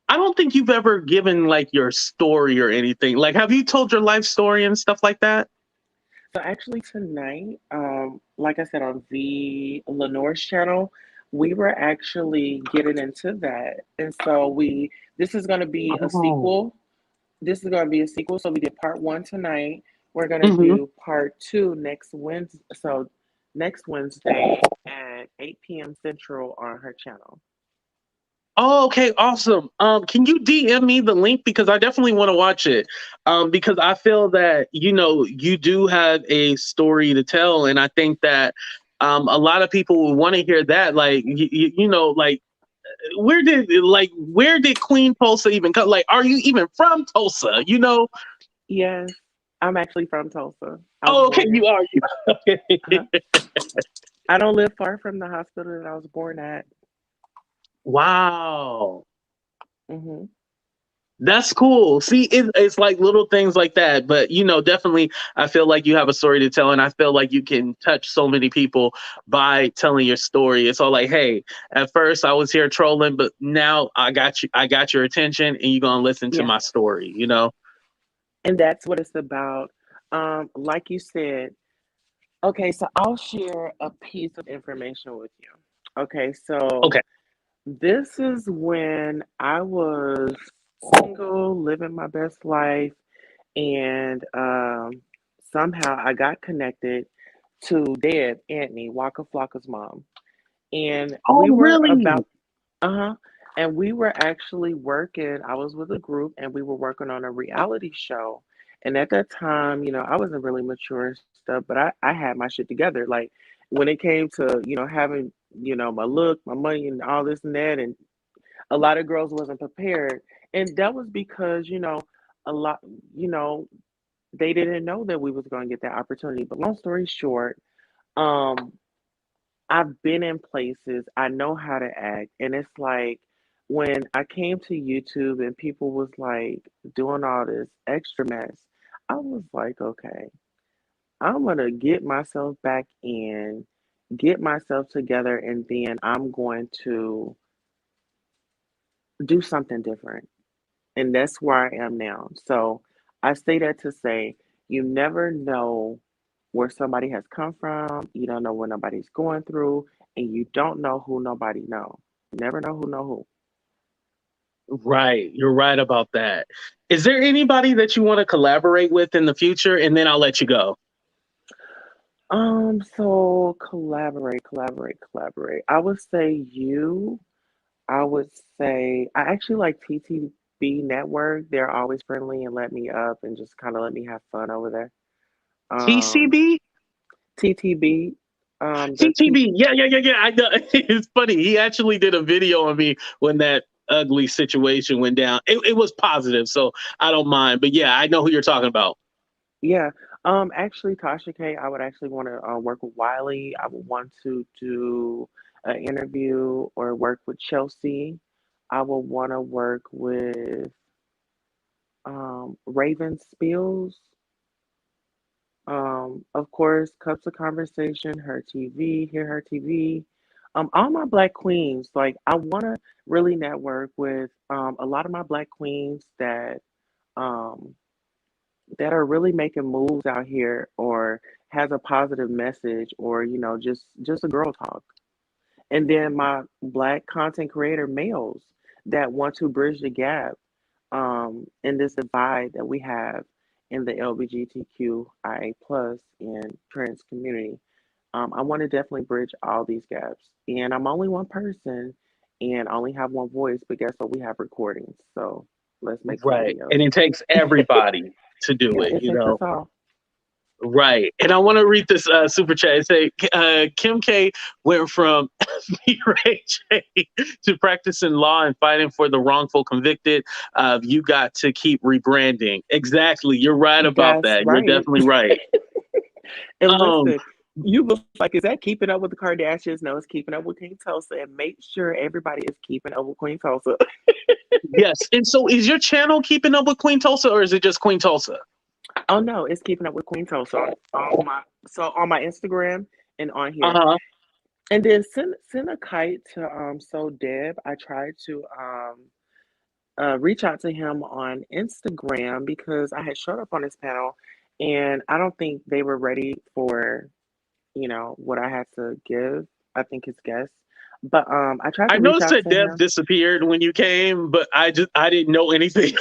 I don't think you've ever given like your story or anything. Like, have you told your life story and stuff like that? So actually tonight, like I said on the Lenore's channel, we were actually getting into that. And so this is going to be a Oh. sequel. This is going to be a sequel. So we did part one tonight. We're going to Hmm. do part two next Wednesday. So next Wednesday at 8 p.m. Central on her channel. Oh, okay, awesome. Can you DM me the link because I definitely want to watch it. Because I feel that you do have a story to tell, and I think that a lot of people will want to hear that. Like like where did Queen Tulsa even come? Like, are you even from Tulsa? Yes, I'm actually from Tulsa. I was Oh, okay, born you there. are. You. Uh-huh. Okay. I don't live far from the hospital that I was born at. Wow. Hmm. That's cool. See, it's like little things like that. But, definitely, I feel like you have a story to tell. And I feel like you can touch so many people by telling your story. It's all like, hey, at first I was here trolling, but now I got you. I got your attention and you're going to listen to Yeah. my story. And that's what it's about. Like you said, okay, so I'll share a piece of information with you. Okay, so Okay. this is when I was single, living my best life, and somehow I got connected to Deb, Anthony, Waka Flocka's mom. And we Oh, were really? about, uh-huh, and we were actually working. I was with a group and we were working on a reality show. And at that time, I wasn't really mature and stuff, but I had my shit together. Like when it came to, having, my look, my money and all this and that, and a lot of girls wasn't prepared. And that was because, a lot, you know, they didn't know that we was gonna get that opportunity. But long story short, um, I've been in places, I know how to act, and it's like when I came to YouTube and people was like doing all this extra mess, I was like, okay, I'm gonna get myself back in, get myself together, and then I'm going to do something different. And that's where I am now. So I say that to say you never know where somebody has come from, you don't know what nobody's going through, and you don't know who nobody know. Never know who know who. Right. You're right about that. Is there anybody that you want to collaborate with in the future? And then I'll let you go. So collaborate. I would say you. I would say I actually like TTB Network. They're always friendly and let me up and just kind of let me have fun over there. Um, TCB? TTB, the T. TTB. Yeah, yeah, yeah, yeah. I know. It's funny. He actually did a video on me when that ugly situation went down. It was positive, so I don't mind. But yeah, I know who you're talking about. Yeah. Actually, Tasha K, I would actually want to work with Wiley. I would want to do an interview or work with Chelsea. I would want to work with Raven Spills. Of course, Cups of Conversation, her TV, hear her TV. All my black queens, like I want to really network with a lot of my black queens um that are really making moves out here, or has a positive message, or just a girl talk. And then my black content creator males that want to bridge the gap in this divide that we have in the LGBTQIA plus and trans community. I want to definitely bridge all these gaps. And I'm only one person and I only have one voice, but guess what? We have recordings. So let's make some Right. videos. And it takes everybody to do Yeah, it, it takes us all. Right. And I want to read this super chat. It say Kim K went from Ray J to practicing law and fighting for the wrongful convicted. You got to keep rebranding. Exactly. You're right about That's that. You're right. definitely right. And Um, listen, you was like, is that keeping up with the Kardashians? No, it's keeping up with Queen Tulsa. And make sure everybody is keeping up with Queen Tulsa. yes. And so is your channel keeping up with Queen Tulsa, or is it just Queen Tulsa? Oh no, it's keeping up with Queen Tulsa on my Instagram and on here. Uh-huh. And then send a kite to SoDeb. I tried to reach out to him on Instagram because I had showed up on his panel, and I don't think they were ready for what I had to give. I think his guests. But I tried I to reach noticed out that to Dev him. disappeared when you came, but I didn't know anything.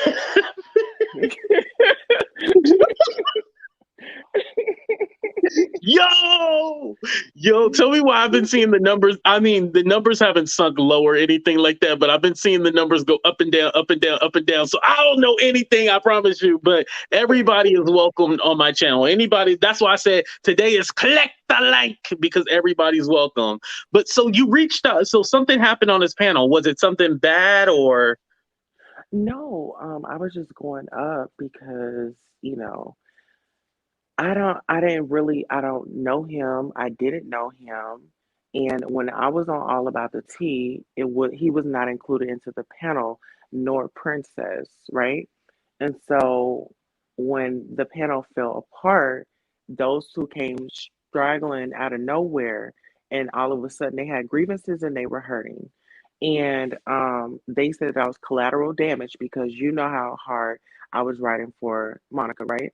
Yo, tell me why I've been seeing the numbers. I mean, the numbers haven't sunk low or anything like that, but I've been seeing the numbers go up and down, up and down, up and down. So I don't know anything, I promise you, but everybody is welcome on my channel. Anybody, that's why I said today is collect the link, because everybody's welcome. But so you reached out, so something happened on this panel. Was it something bad or? No, I was just going up because I don't know him. I didn't know him. And when I was on All About the Tea, he was not included into the panel, nor Princess, right? And so when the panel fell apart, those two came straggling out of nowhere, and all of a sudden they had grievances and they were hurting. And they said that was collateral damage because you know how hard I was writing for Monica, right?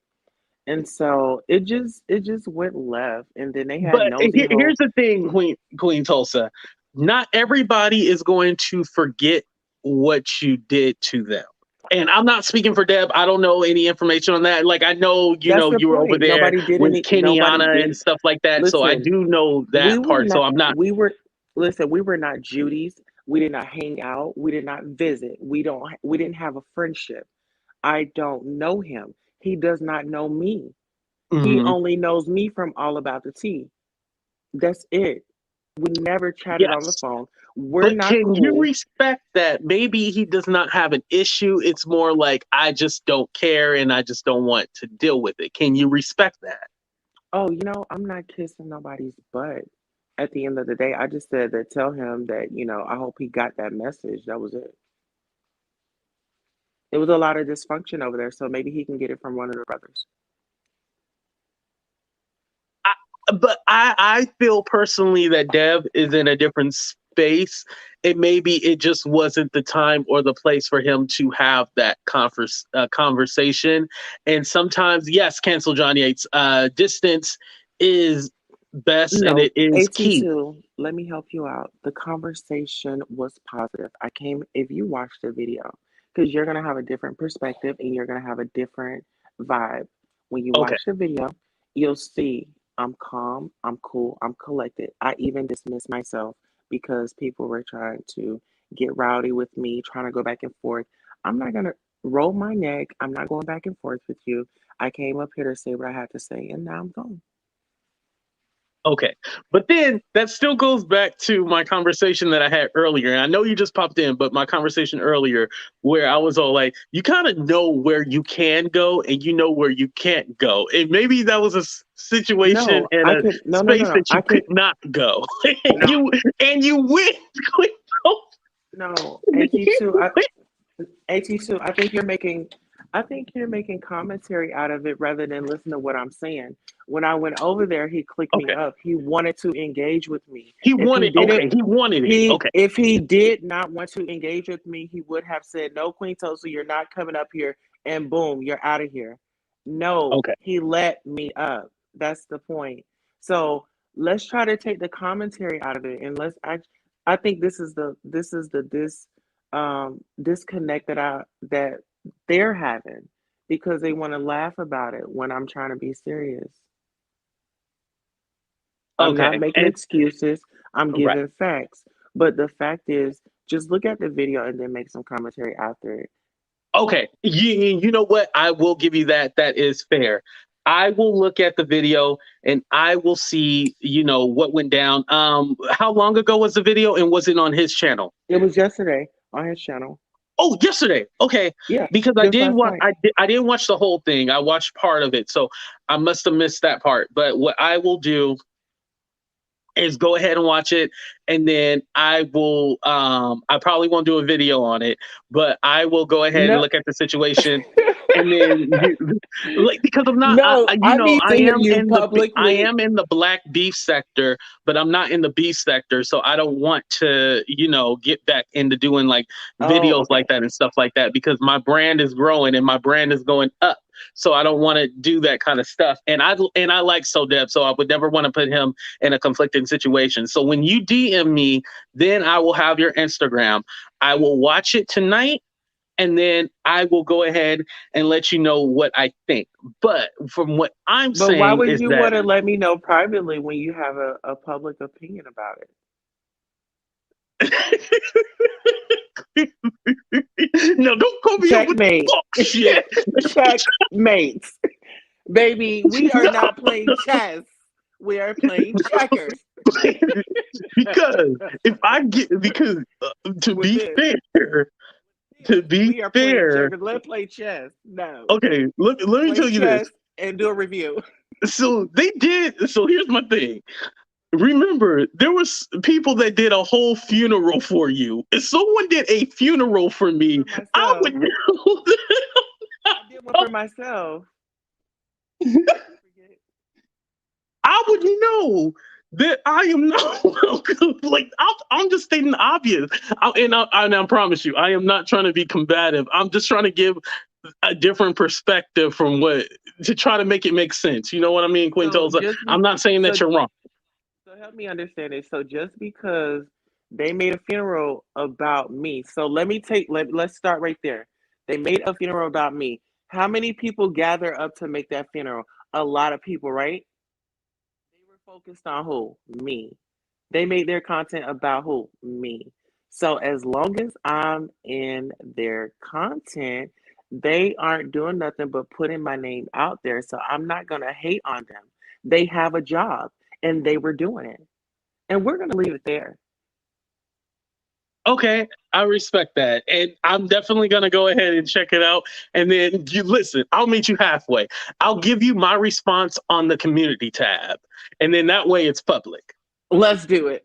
And so it just went left, and then they had But nosy here's hoes. the thing, Queen Tulsa. Not everybody is going to forget what you did to them. And I'm not speaking for Deb. I don't know any information on that. Like I know, That's the you were over point. there with Nobody Kenyatta and did. stuff like that. So I Listen, do know we that were part. So not. I'm not. We were. Listen, we were not Judy's. We did not hang out. We did not visit. We didn't have a friendship. I don't know him. He does not know me. He Mhm. only knows me from All About the Tea. That's it. We never chatted on the Yes. phone. We're But not can you cool. respect that? Maybe he does not have an issue. It's more like I just don't care and I just don't want to deal with it. Can you respect that? Oh, I'm not kissing nobody's butt. At the end of the day, I just said that tell him that, I hope he got that message. That was it. It was a lot of dysfunction over there, so maybe he can get it from one of the brothers. But I feel personally that Dev is in a different space. It maybe it just wasn't the time or the place for him to have that conversation. And sometimes, yes, cancel John Yates. Distance is best and No, it is key. AT2, let me help you out. The conversation was positive. If you watch the video, because you're going to have a different perspective and you're going to have a different vibe. When you Okay. watch the video, you'll see I'm calm, I'm cool, I'm collected. I even dismissed myself because people were trying to get rowdy with me, trying to go back and forth. I'm not going to roll my neck. I'm not going back and forth with you. I came up here to say what I had to say, and now I'm gone. Okay. But then that still goes back to my conversation that I had earlier. And I know you just popped in, but my conversation earlier where I was all like, you kind of know where you can go and you know where you can't go. And maybe that was a situation No, in I a could. No, no, no, space no. that you I could could. not go. No, And you went. no. AT2. AT2. I think you're making. I think you're making commentary out of it rather than listen to what I'm saying. When I went over there, he clicked me Okay. up. He wanted to engage with me. He If he wanted, didn't, okay, he wanted it. he Okay. if he did not want to engage with me, he would have said, "No, Queen Tulsa, you're not coming up here," and boom, you're out of here. No, Okay. he let me up. That's the point. So let's try to take the commentary out of it, and let's act. I think this is the disconnect that they're having because they want to laugh about it when I'm trying to be serious. I'm not Okay. making And excuses, I'm right. giving facts. But the fact is, just look at the video and then make some commentary after it. Okay. You know what? I will give you that. That is fair. I will look at the video and I will see, what went down. How long ago was the video and was it on his channel? It was yesterday on his channel. Oh, yesterday. Okay. Yeah, Because I just did last watch night. I didn't watch the whole thing. I watched part of it. So I must have missed that part. But what I will do is go ahead and watch it, and then I probably won't do a video on it, but I will go ahead and No, look at the situation, and then like, because I'm not no, I need to hear you I publicly. am in the black beef sector, but I'm not in the beef sector, so I don't want to get back into doing like Oh, videos okay. like that and stuff like that, because my brand is growing and my brand is going up. So I don't want to do that kind of stuff. And I like SoDeb, so I would never want to put him in a conflicting situation. So when you DM me, then I will have your Instagram. I will watch it tonight, and then I will go ahead and let you know what I think. But from what I'm But why saying would is you that want to let me know privately when you have a public opinion about it? no, don't call me up with the Checkmate. bullshit. Checkmate. Baby, we are No. not playing chess. We are playing checkers because if I get because to with be this. fair, to be We are playing fair, checkers. Let's play chess. No. okay, let me Play tell you this. chess and do a review. So they did. So here's my thing. Remember, there was people that did a whole funeral for you. If someone did a funeral for me, For I myself. would know. I did one for myself. Forget. I would know that I am not welcome. Like I'm just stating the obvious. And I promise you, I am not trying to be combative. I'm just trying to give a different perspective from what to try to make it make sense. You know what I mean, So Quintosa? just I'm be not saying so that you're wrong. so help me understand it. So just because they made a funeral about me. So let's start right there. They made a funeral about me. How many people gather up to make that funeral? A lot of people, right? They were focused on who? Me. They made their content about who? Me. So as long as I'm in their content, they aren't doing nothing but putting my name out there. So I'm not going to hate on them. They have a job and they were doing it. And we're going to leave it there. Okay, I respect that. And I'm definitely going to go ahead and check it out. And then you listen, I'll meet you halfway. I'll give you my response on the community tab. And then that way it's public. Let's do it.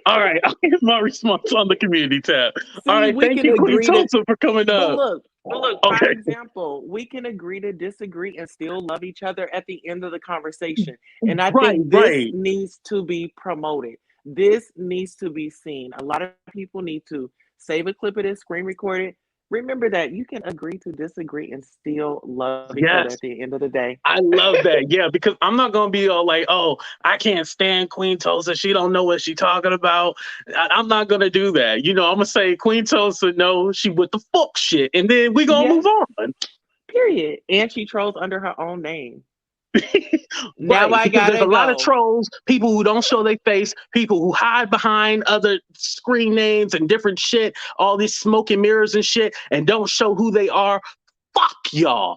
All right, I'll give my response on the community tab. All See, right, we thank can you, Queen agree to, Tulsa, for coming but up. look, prime Okay, example, we can agree to disagree and still love each other at the end of the conversation. And I right, think this right. needs to be promoted. This needs to be seen. A lot of people need to save a clip of this, screen record it. Remember that you can agree to disagree and still love each other Yes. at the end of the day. I love that. Yeah, because I'm not gonna be all like, "Oh, I can't stand Queen Tulsa. She don't know what she talking about." I'm not gonna do that. I'm gonna say Queen Tulsa, no, she with the fuck shit, and then we gonna move Yes, on. period. And she trolls under her own name. Now Right, I because there's gotta a lot of go. trolls, people who don't show their face, people who hide behind other screen names and different shit, all these smoke and mirrors and shit, and don't show who they are. Fuck y'all.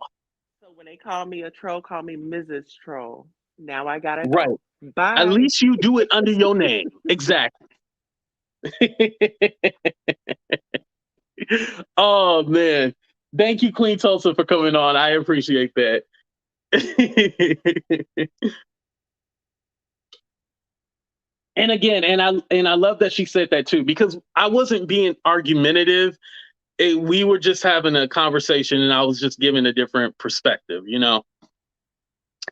So when they call me a troll, call me Mrs. Troll. Now I gotta Right. go. At Bye. least you do it under your name. Exactly. Oh man. Thank you, Queen Tulsa, for coming on. I appreciate that. And again, and I love that she said that too, because I wasn't being argumentative. we were just having a conversation, and I was just giving a different perspective, you know.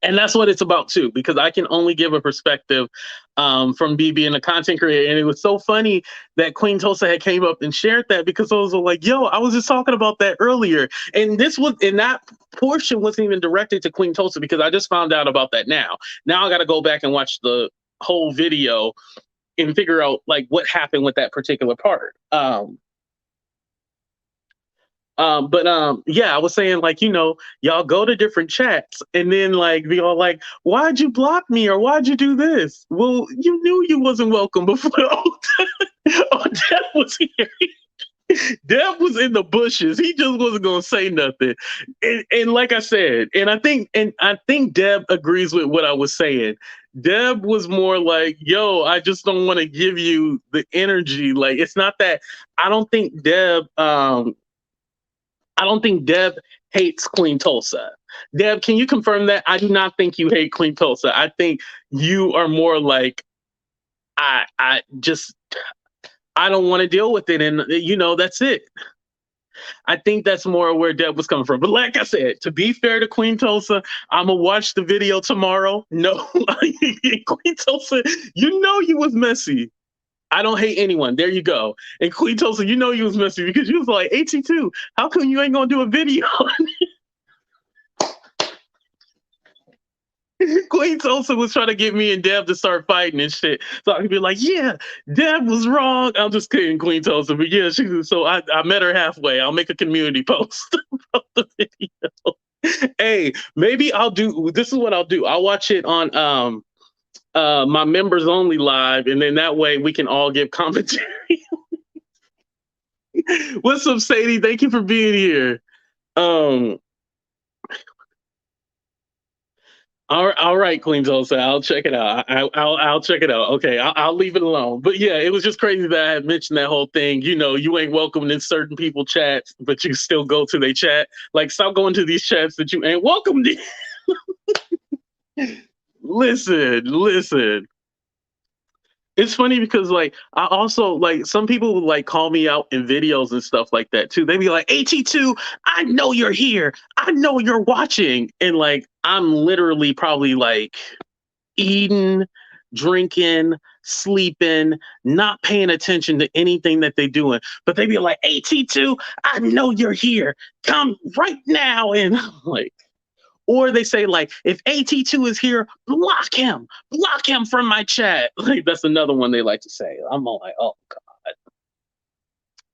And that's what it's about too, because I can only give a perspective from me being a content creator. And it was so funny that Queen Tulsa had came up and shared that, because I was like, yo, I was just talking about that earlier. And that portion wasn't even directed to Queen Tulsa, because I just found out about that now. Now I got to go back and watch the whole video and figure out like what happened with that particular part. Yeah, I was saying, like, you know, y'all go to different chats and then like be all like, why'd you block me, or why'd you do this? Well, you knew you wasn't welcome before. Oh, Deb was here. Deb was in the bushes. He just wasn't gonna say nothing. And like I said, and I think Deb agrees with what I was saying. Deb was more like, yo, I just don't want to give you the energy. Like, it's not that I don't think Deb I don't think Deb hates Queen Tulsa. Deb, can you confirm that? I do not think you hate Queen Tulsa. I think you are more like, I just, I don't want to deal with it. And, you know, that's it. I think that's more where Deb was coming from. But like I said, to be fair to Queen Tulsa, I'm going to watch the video tomorrow. No, Queen Tulsa, you know you was messy. I don't hate anyone. There you go. And Queen Tulsa, you know you was messy, because you was like, AT2, how come you ain't gonna do a video? Queen Tulsa was trying to get me and Deb to start fighting and shit. So I could be like, yeah, Deb was wrong. I'm just kidding, Queen Tulsa. But yeah, so I met her halfway. I'll make a community post about the video. Hey, maybe this is what I'll do. I'll watch it on my members only live, and then that way we can all give commentary. What's up, Sadie? Thank you for being here. All right, Queen Tulsa, I'll check it out. I'll check it out. Okay, I'll leave it alone. But yeah, it was just crazy that I had mentioned that whole thing. You know, you ain't welcome in certain people chats, but you still go to their chat. Like, stop going to these chats that you ain't welcome to. Listen. It's funny because like I also like some people would like call me out in videos and stuff like that too. They'd be like, AT2, I know you're here. I know you're watching. And like I'm literally probably like eating, drinking, sleeping, not paying attention to anything that they're doing. But they'd be like, AT2, I know you're here. Come right now. And I'm like, or they say like, if AT2 is here, block him from my chat. Like that's another one they like to say. I'm all like, oh God.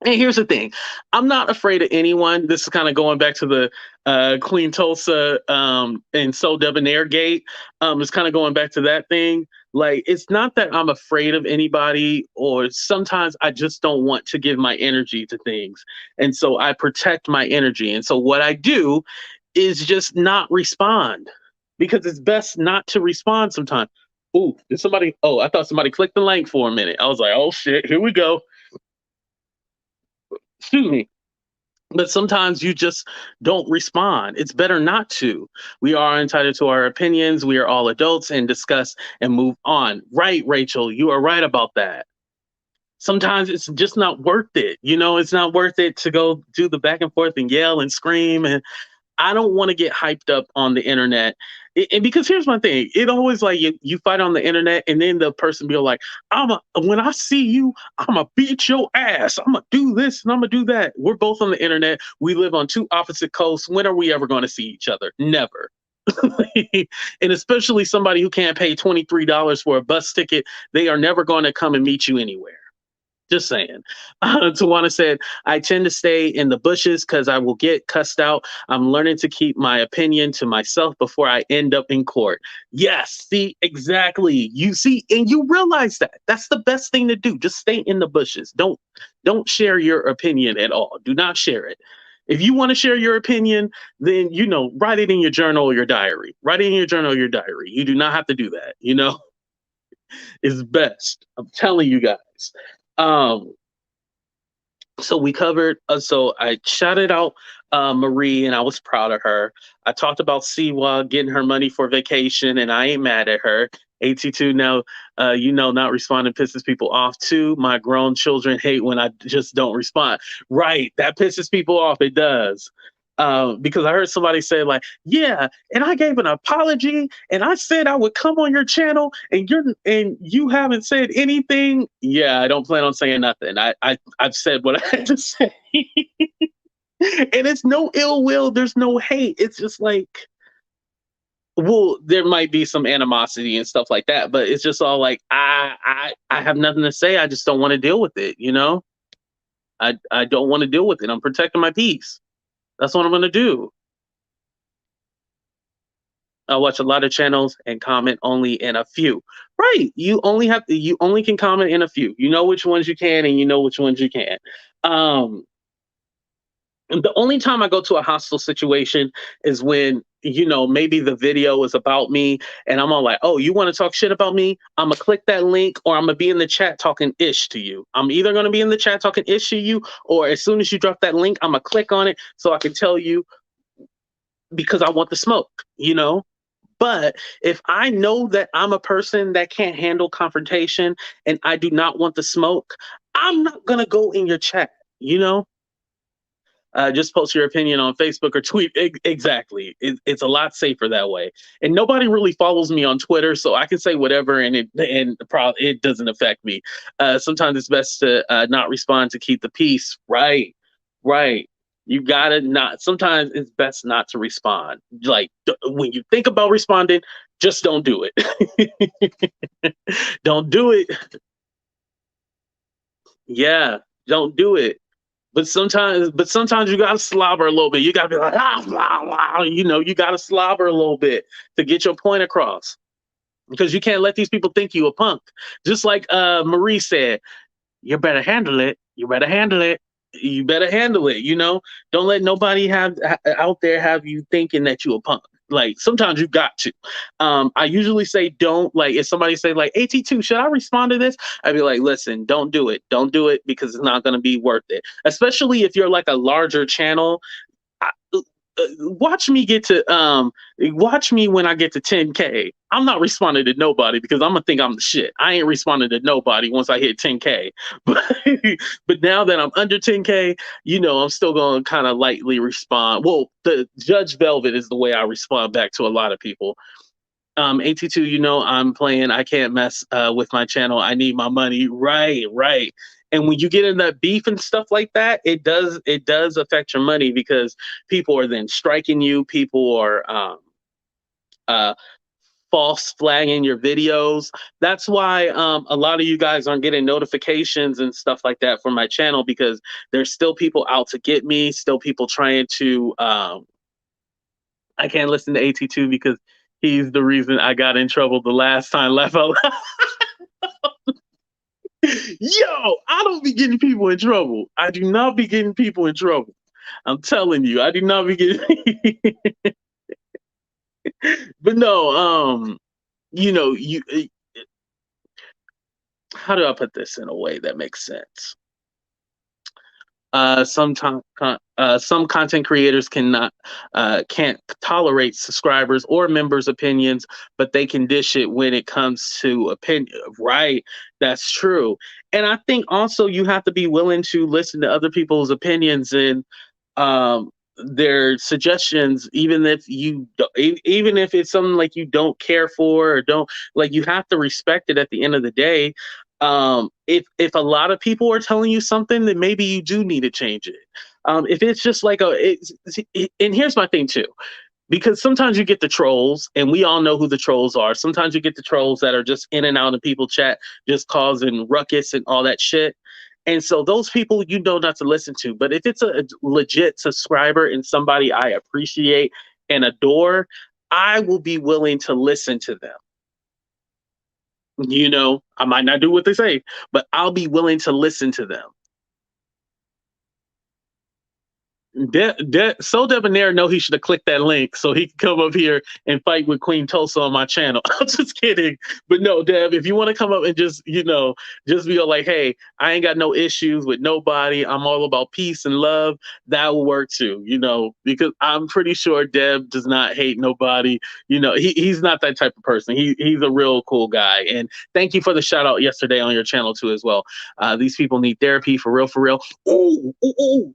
And here's the thing, I'm not afraid of anyone. This is kind of going back to the Queen Tulsa and SoDeb and Airgate. It's kind of going back to that thing. Like, it's not that I'm afraid of anybody, or sometimes I just don't want to give my energy to things. And so I protect my energy. And so what I do is just not respond, because it's best not to respond sometimes. Ooh, did somebody? Oh, I thought somebody clicked the link for a minute. I was like, oh shit, here we go. Excuse me. But sometimes you just don't respond. It's better not to. We are entitled to our opinions. We are all adults, and discuss and move on. Right, Rachel, you are right about that. Sometimes it's just not worth it. You know, it's not worth it to go do the back and forth and yell and scream. And I don't want to get hyped up on the internet. And because here's my thing, it always like you fight on the internet, and then the person be like, when I see you, I'm gonna beat your ass. I'm gonna do this and I'm gonna do that. We're both on the internet. We live on two opposite coasts. When are we ever going to see each other? Never. And especially somebody who can't pay $23 for a bus ticket, they are never going to come and meet you anywhere. Just saying. Tawana said, I tend to stay in the bushes because I will get cussed out. I'm learning to keep my opinion to myself before I end up in court. Yes, see, exactly. You see, and you realize that. That's the best thing to do. Just stay in the bushes. Don't share your opinion at all. Do not share it. If you want to share your opinion, then, you know, write it in your journal or your diary. Write it in your journal or your diary. You do not have to do that, you know? It's best. I'm telling you guys. So we covered, so I shouted out Marie, and I was proud of her. I talked about Siwa getting her money for vacation, and I ain't mad at her. AT2 now, not responding pisses people off too. My grown children hate when I just don't respond. Right. That pisses people off. It does. Because I heard somebody say, like, yeah, and I gave an apology and I said I would come on your channel and you haven't said anything. Yeah, I don't plan on saying nothing. I've said what I had to say. And it's no ill will, there's no hate. It's just like, well, there might be some animosity and stuff like that, but it's just all like I have nothing to say. I just don't want to deal with it, you know? I don't want to deal with it. I'm protecting my peace. That's what I'm gonna do. I watch a lot of channels and comment only in a few. Right. You only can comment in a few. You know which ones you can and you know which ones you can't. Um And the only time I go to a hostile situation is when, maybe the video is about me and I'm all like, oh, you want to talk shit about me? I'm going to click that link or I'm going to be in the chat talking ish to you. I'm either going to be in the chat talking ish to you, or as soon as you drop that link, I'm going to click on it so I can tell you, because I want the smoke, you know? But if I know that I'm a person that can't handle confrontation and I do not want the smoke, I'm not going to go in your chat, you know? Just post your opinion on Facebook or tweet. Exactly. It's a lot safer that way. And nobody really follows me on Twitter, so I can say whatever, and it doesn't affect me. Sometimes it's best to not respond to keep the peace. Right. Right. You gotta not. Sometimes it's best not to respond. Like, when you think about responding, just don't do it. Don't do it. Yeah, don't do it. But sometimes you gotta slobber a little bit. You gotta be like, you gotta slobber a little bit to get your point across. Because you can't let these people think you a punk. Just like Marie said, you better handle it. You better handle it. You better handle it. Don't let nobody out there have you thinking that you a punk. Like, sometimes you got to. I usually say don't. Like, if somebody say like, AT2, should I respond to this? I'd be like, listen, don't do it. Don't do it, because it's not going to be worth it. Especially if you're like a larger channel. Watch me get to watch me when I get to 10K. I'm not responding to nobody because I'm gonna think I'm the shit. I ain't responding to nobody once I hit 10K. But but now that I'm under 10K, I'm still gonna kind of lightly respond. Well, the Judge Velvet is the way I respond back to a lot of people. 82, I'm playing. I can't mess with my channel. I need my money. Right, right. And when you get in that beef and stuff like that, it does affect your money, because people are then striking you. People are uh, false flagging your videos. That's why a lot of you guys aren't getting notifications and stuff like that from my channel, because there's still people out to get me. Still people trying to. I can't listen to AT2 because he's the reason I got in trouble the last time. Laugh out loud. Yo, I don't be getting people in trouble. I do not be getting people in trouble. I'm telling you, I do not be getting. But no, how do I put this in a way that makes sense? Some content creators can't tolerate subscribers or members' opinions, but they can dish it when it comes to opinion. Right, that's true. And I think also you have to be willing to listen to other people's opinions and their suggestions, even even if it's something like you don't care for or don't like. You have to respect it at the end of the day. If a lot of people are telling you something, then maybe you do need to change it. If it's just like and here's my thing too, because sometimes you get the trolls, and we all know who the trolls are. Sometimes you get the trolls that are just in and out of people chat, just causing ruckus and all that shit. And so those people, not to listen to. But if it's a legit subscriber and somebody I appreciate and adore, I will be willing to listen to them. I might not do what they say, but I'll be willing to listen to them. So Debonair know he should have clicked that link so he can come up here and fight with Queen Tulsa on my channel. I'm just kidding. But no, Deb, if you want to come up and just, just be all like, hey, I ain't got no issues with nobody. I'm all about peace and love. That will work too, because I'm pretty sure Deb does not hate nobody. He's not that type of person. He's a real cool guy. And thank you for the shout out yesterday on your channel too as well. These people need therapy for real, for real. Ooh,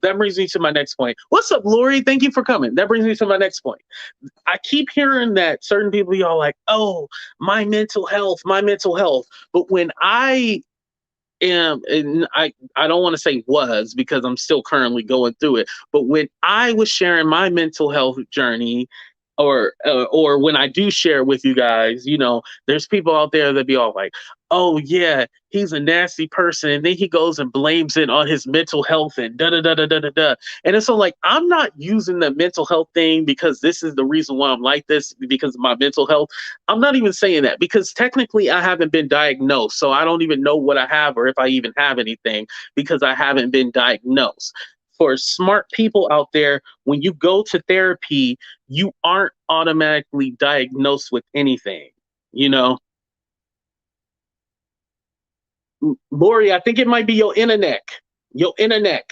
that brings me to my next point. What's up, Lori? Thank you for coming. That brings me to my next point. I keep hearing that certain people, y'all like, oh, my mental health, my mental health. But when I am, and I don't want to say was because I'm still currently going through it, but when I was sharing my mental health journey, or when I do share with you guys, there's people out there that be all like, oh yeah, he's a nasty person, and then he goes and blames it on his mental health and da da da da da da da. And it's so like, I'm not using the mental health thing because this is the reason why I'm like this, because of my mental health. I'm not even saying that because technically I haven't been diagnosed, so I don't even know what I have or if I even have anything because I haven't been diagnosed. For smart people out there, when you go to therapy, you aren't automatically diagnosed with anything, you know? Lori, I think it might be your internet. Your internet.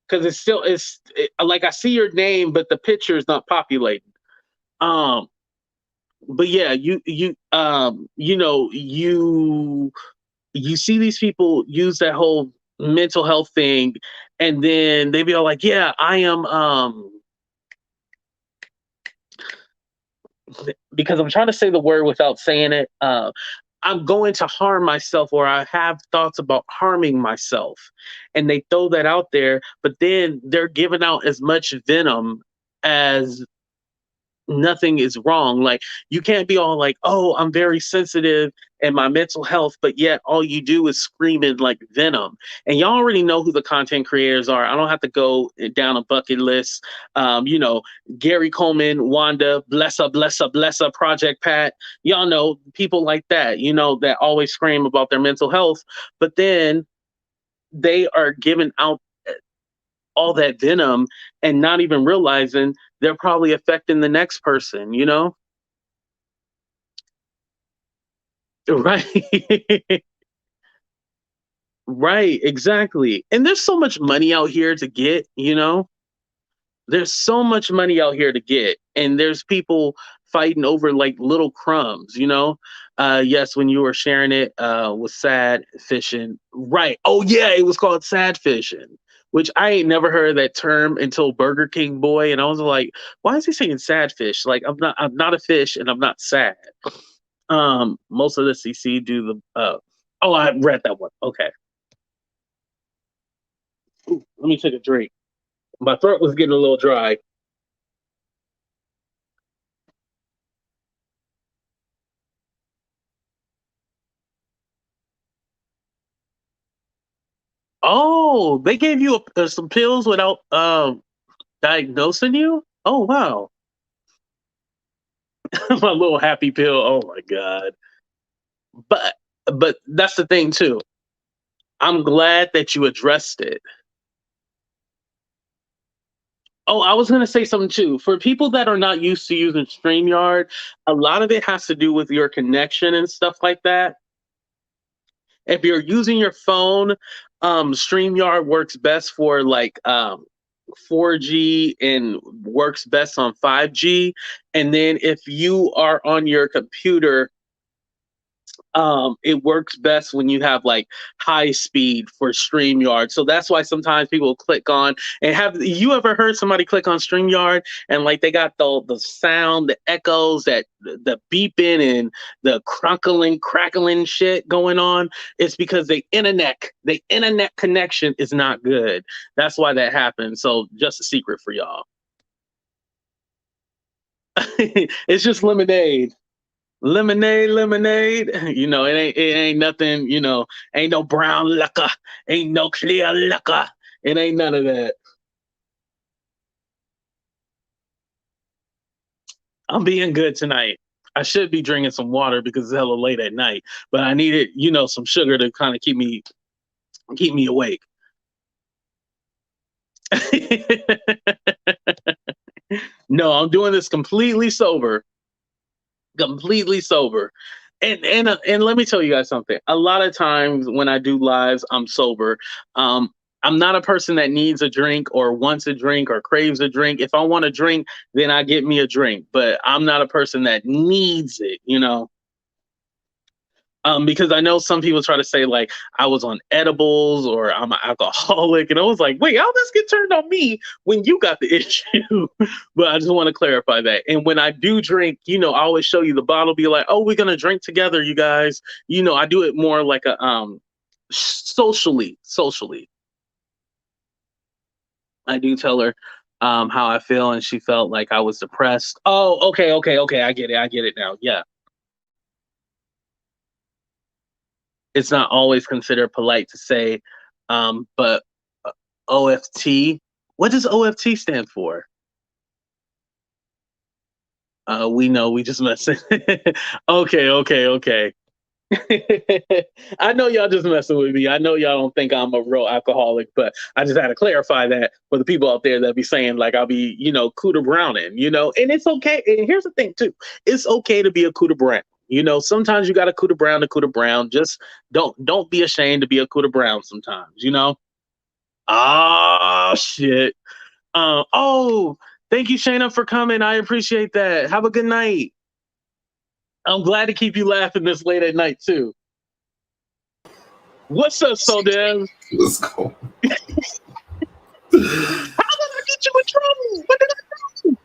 Because like I see your name, but the picture is not populating. Um, but yeah, you see these people use that whole mental health thing, and then they be all like, yeah, I am because I'm trying to say the word without saying it. I'm going to harm myself, or I have thoughts about harming myself. And they throw that out there, but then they're giving out as much venom as nothing is wrong. Like, you can't be all like, oh, I'm very sensitive and my mental health, but yet all you do is screaming like venom. And y'all already know who the content creators are. I don't have to go down a bucket list. Gary Coleman, Wanda, Blessa, Project Pat. Y'all know people like that, that always scream about their mental health, but then they are giving out all that venom and not even realizing they're probably affecting the next person, Right. Right, exactly. And there's so much money out here to get. There's so much money out here to get. And there's people fighting over like little crumbs. Yes, when you were sharing it with sad fishing. Right. Oh yeah, it was called sad fishing, which I ain't never heard that term until Burger King boy. And I was like, why is he saying sad fish? Like, I'm not a fish and I'm not sad. Most of the CC do the oh, I read that one. Okay. Ooh, let me take a drink. My throat was getting a little dry. Oh, they gave you some pills without diagnosing you? Oh wow. My little happy pill. Oh my god. But but that's the thing too. I'm glad that you addressed it. Oh, I was going to say something too. For people that are not used to using StreamYard, a lot of it has to do with your connection and stuff like that. If you're using your phone, StreamYard works best for like 4G and works best on 5G. And then if you are on your computer, it works best when you have like high speed for StreamYard. So that's why sometimes people click on and have you ever heard somebody click on StreamYard and like they got the sound, the echoes, that the beeping and the crackling shit going on? It's because the internet connection is not good. That's why that happens. So just a secret for y'all. It's just lemonade. Lemonade. It ain't nothing. Ain't no brown liquor, ain't no clear liquor. It ain't none of that. I'm being good tonight. I should be drinking some water because it's hella late at night, but I needed, some sugar to kind of keep me awake. No, I'm doing this completely sober, completely sober. And let me tell you guys something. A lot of times when I do lives, I'm sober. Um, I'm not a person that needs a drink or wants a drink or craves a drink. If I want a drink, then I get me a drink. But I'm not a person that needs it, you know. Because I know some people try to say like I was on edibles or I'm an alcoholic, and I was like, wait, how this get turned on me when you got the issue? But I just want to clarify that. And when I do drink, you know, I always show you the bottle, be like, oh, we're gonna drink together, you guys. You know, I do it more like a socially. I do tell her how I feel, and she felt like I was depressed. Oh, okay. I get it now. Yeah, it's not always considered polite to say, but OFT. What does OFT stand for? We know we just messing. Okay. I know y'all just messing with me. I know y'all don't think I'm a real alcoholic, but I just had to clarify that for the people out there that be saying like I'll be, you know, Cooter Browning, you know, and it's okay. And here's the thing too, it's okay to be a Cooter Brown. You know, sometimes you got to Cooter Brown. Just don't be ashamed to be a Cooter Brown. Sometimes, you know. Ah, shit. Oh, thank you, Shayna, for coming. I appreciate that. Have a good night. I'm glad to keep you laughing this late at night too. What's up, SoDeb? Let's go. How did I get you in trouble? What did I do?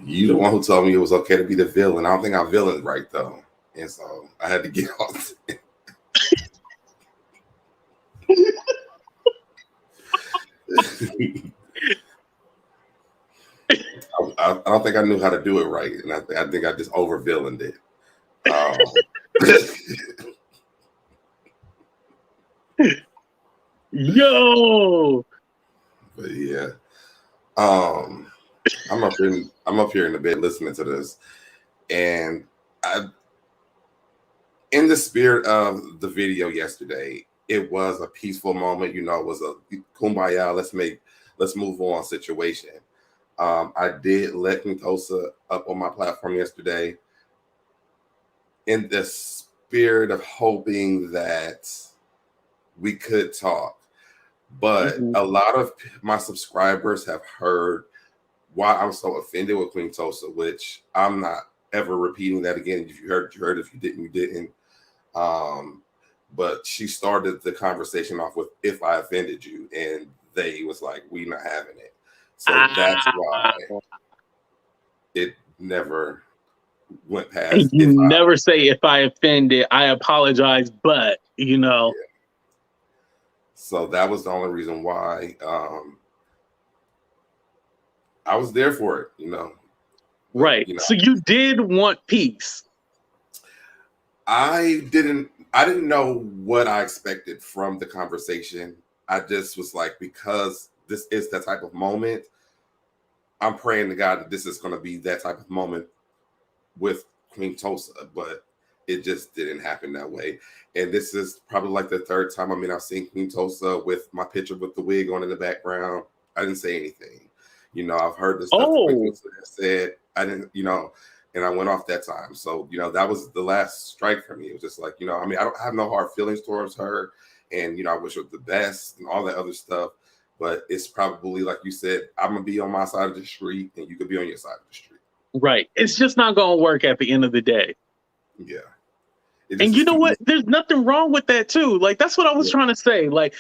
You the one who told me it was okay to be the villain. I don't think I'm villain right though, and so I had to get off. I don't think I knew how to do it right, and I think I just over villained it. Yo. But yeah, I'm up here in the bed listening to this, and in the spirit of the video yesterday, it was a peaceful moment. You know, it was a kumbaya. Let's move on situation. I did let Tulsa up on my platform yesterday in the spirit of hoping that we could talk. But a lot of my subscribers have heard why I'm so offended with Queen Tulsa, which I'm not ever repeating that again. If you heard, you heard. If you didn't, you didn't. But she started the conversation off with "if I offended you," and they was like, "We not having it." So that's why it never went past. You never say if I offended, I apologize, but you know. Yeah. So that was the only reason why I was there for it, you know. Right. You know, so you did want peace. I didn't know what I expected from the conversation. I just was like, because this is that type of moment, I'm praying to God that this is going to be that type of moment with Queen Tulsa, but it just didn't happen that way. And this is probably like the third time. I mean, I've seen Queen Tulsa with my picture with the wig on in the background. I didn't say anything. You know, I've heard the stuff that Queen Tulsa said. I didn't, you know, and I went off that time. So, you know, that was the last strike for me. It was just like, you know, I mean, I don't have no hard feelings towards her. And, you know, I wish her the best and all that other stuff. But it's probably, like you said, I'm going to be on my side of the street and you could be on your side of the street. Right. It's just not going to work at the end of the day. Yeah. And you know what? There's nothing wrong with that too. Like, that's what I was trying to say. Like,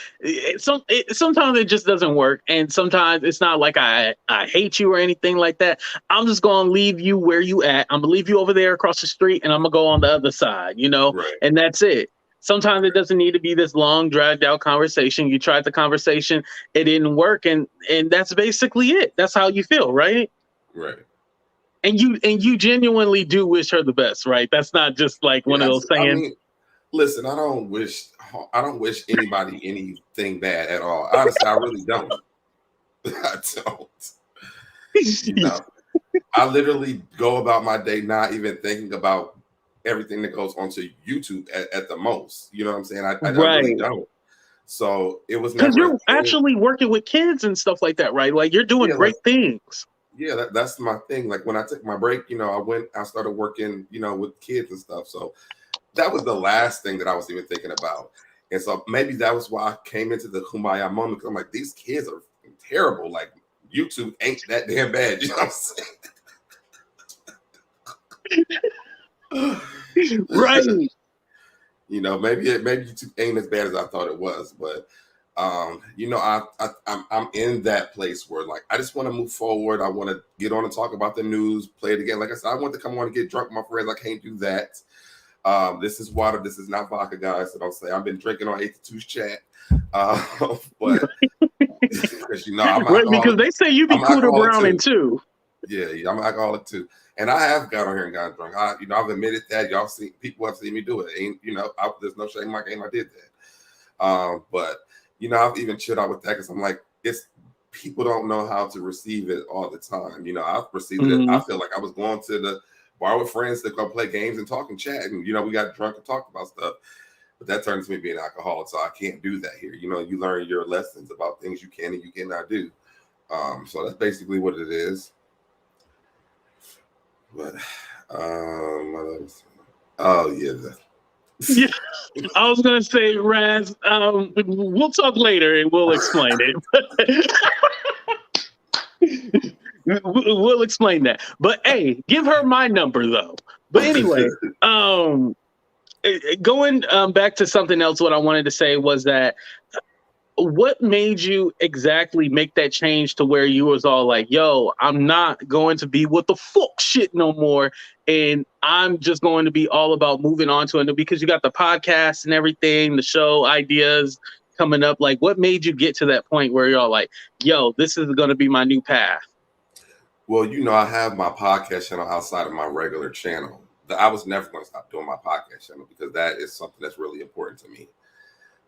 sometimes it just doesn't work. And sometimes it's not like I hate you or anything like that. I'm just going to leave you where you at. I'm going to leave you over there across the street and I'm going to go on the other side, you know? Right. And that's it. Sometimes it doesn't need to be this long, dragged out conversation. You tried the conversation, it didn't work. And that's basically it. That's how you feel, right? Right. And you genuinely do wish her the best, right? That's not just like one of those sayings. I mean, listen, I don't wish anybody anything bad at all. Honestly, I really don't. I don't. You know, I literally go about my day not even thinking about everything that goes onto YouTube at the most. You know what I'm saying? I really don't. So it was Because never you're actually working with kids and stuff like that, right? Like you're doing great things. Yeah, that's my thing. Like when I took my break, I started working, with kids and stuff. So that was the last thing that I was even thinking about. And so maybe that was why I came into the Kumbaya moment, because I'm like, these kids are terrible. Like YouTube ain't that damn bad. You know what I'm saying? Right. Maybe YouTube ain't as bad as I thought it was, but I'm in that place where like I just want to move forward. I want to get on and talk about the news, play it again. Like I said, I want to come on and get drunk with my friends. I can't do that. This is water. This is not vodka, guys. So don't say I've been drinking on 82's chat. But because I'm right, because they say you be Cooter Browning too. Yeah, I'm an alcoholic too. And I have got on here and gotten drunk. I've admitted that. People have seen me do it. There's no shame in my game. I did that. But I've even chilled out with that because I'm like, people don't know how to receive it all the time. I've received it. I feel like I was going to the bar with friends to go play games and talk and chat, and we got drunk and talked about stuff. But that turns me being an alcoholic, so I can't do that here. You learn your lessons about things you can and you cannot do. So that's basically what it is. But oh yeah. Yeah, I was gonna say, Raz. We'll talk later and we'll explain it. We'll explain that. But hey, give her my number though. But anyway, going back to something else, what I wanted to say was that what made you exactly make that change to where you was all like, yo, I'm not going to be with the fuck shit no more. And I'm just going to be all about moving on to it, because you got the podcast and everything, the show ideas coming up. Like, what made you get to that point where you're all like, yo, this is going to be my new path? Well, I have my podcast channel outside of my regular channel. I was never going to stop doing my podcast channel because that is something that's really important to me.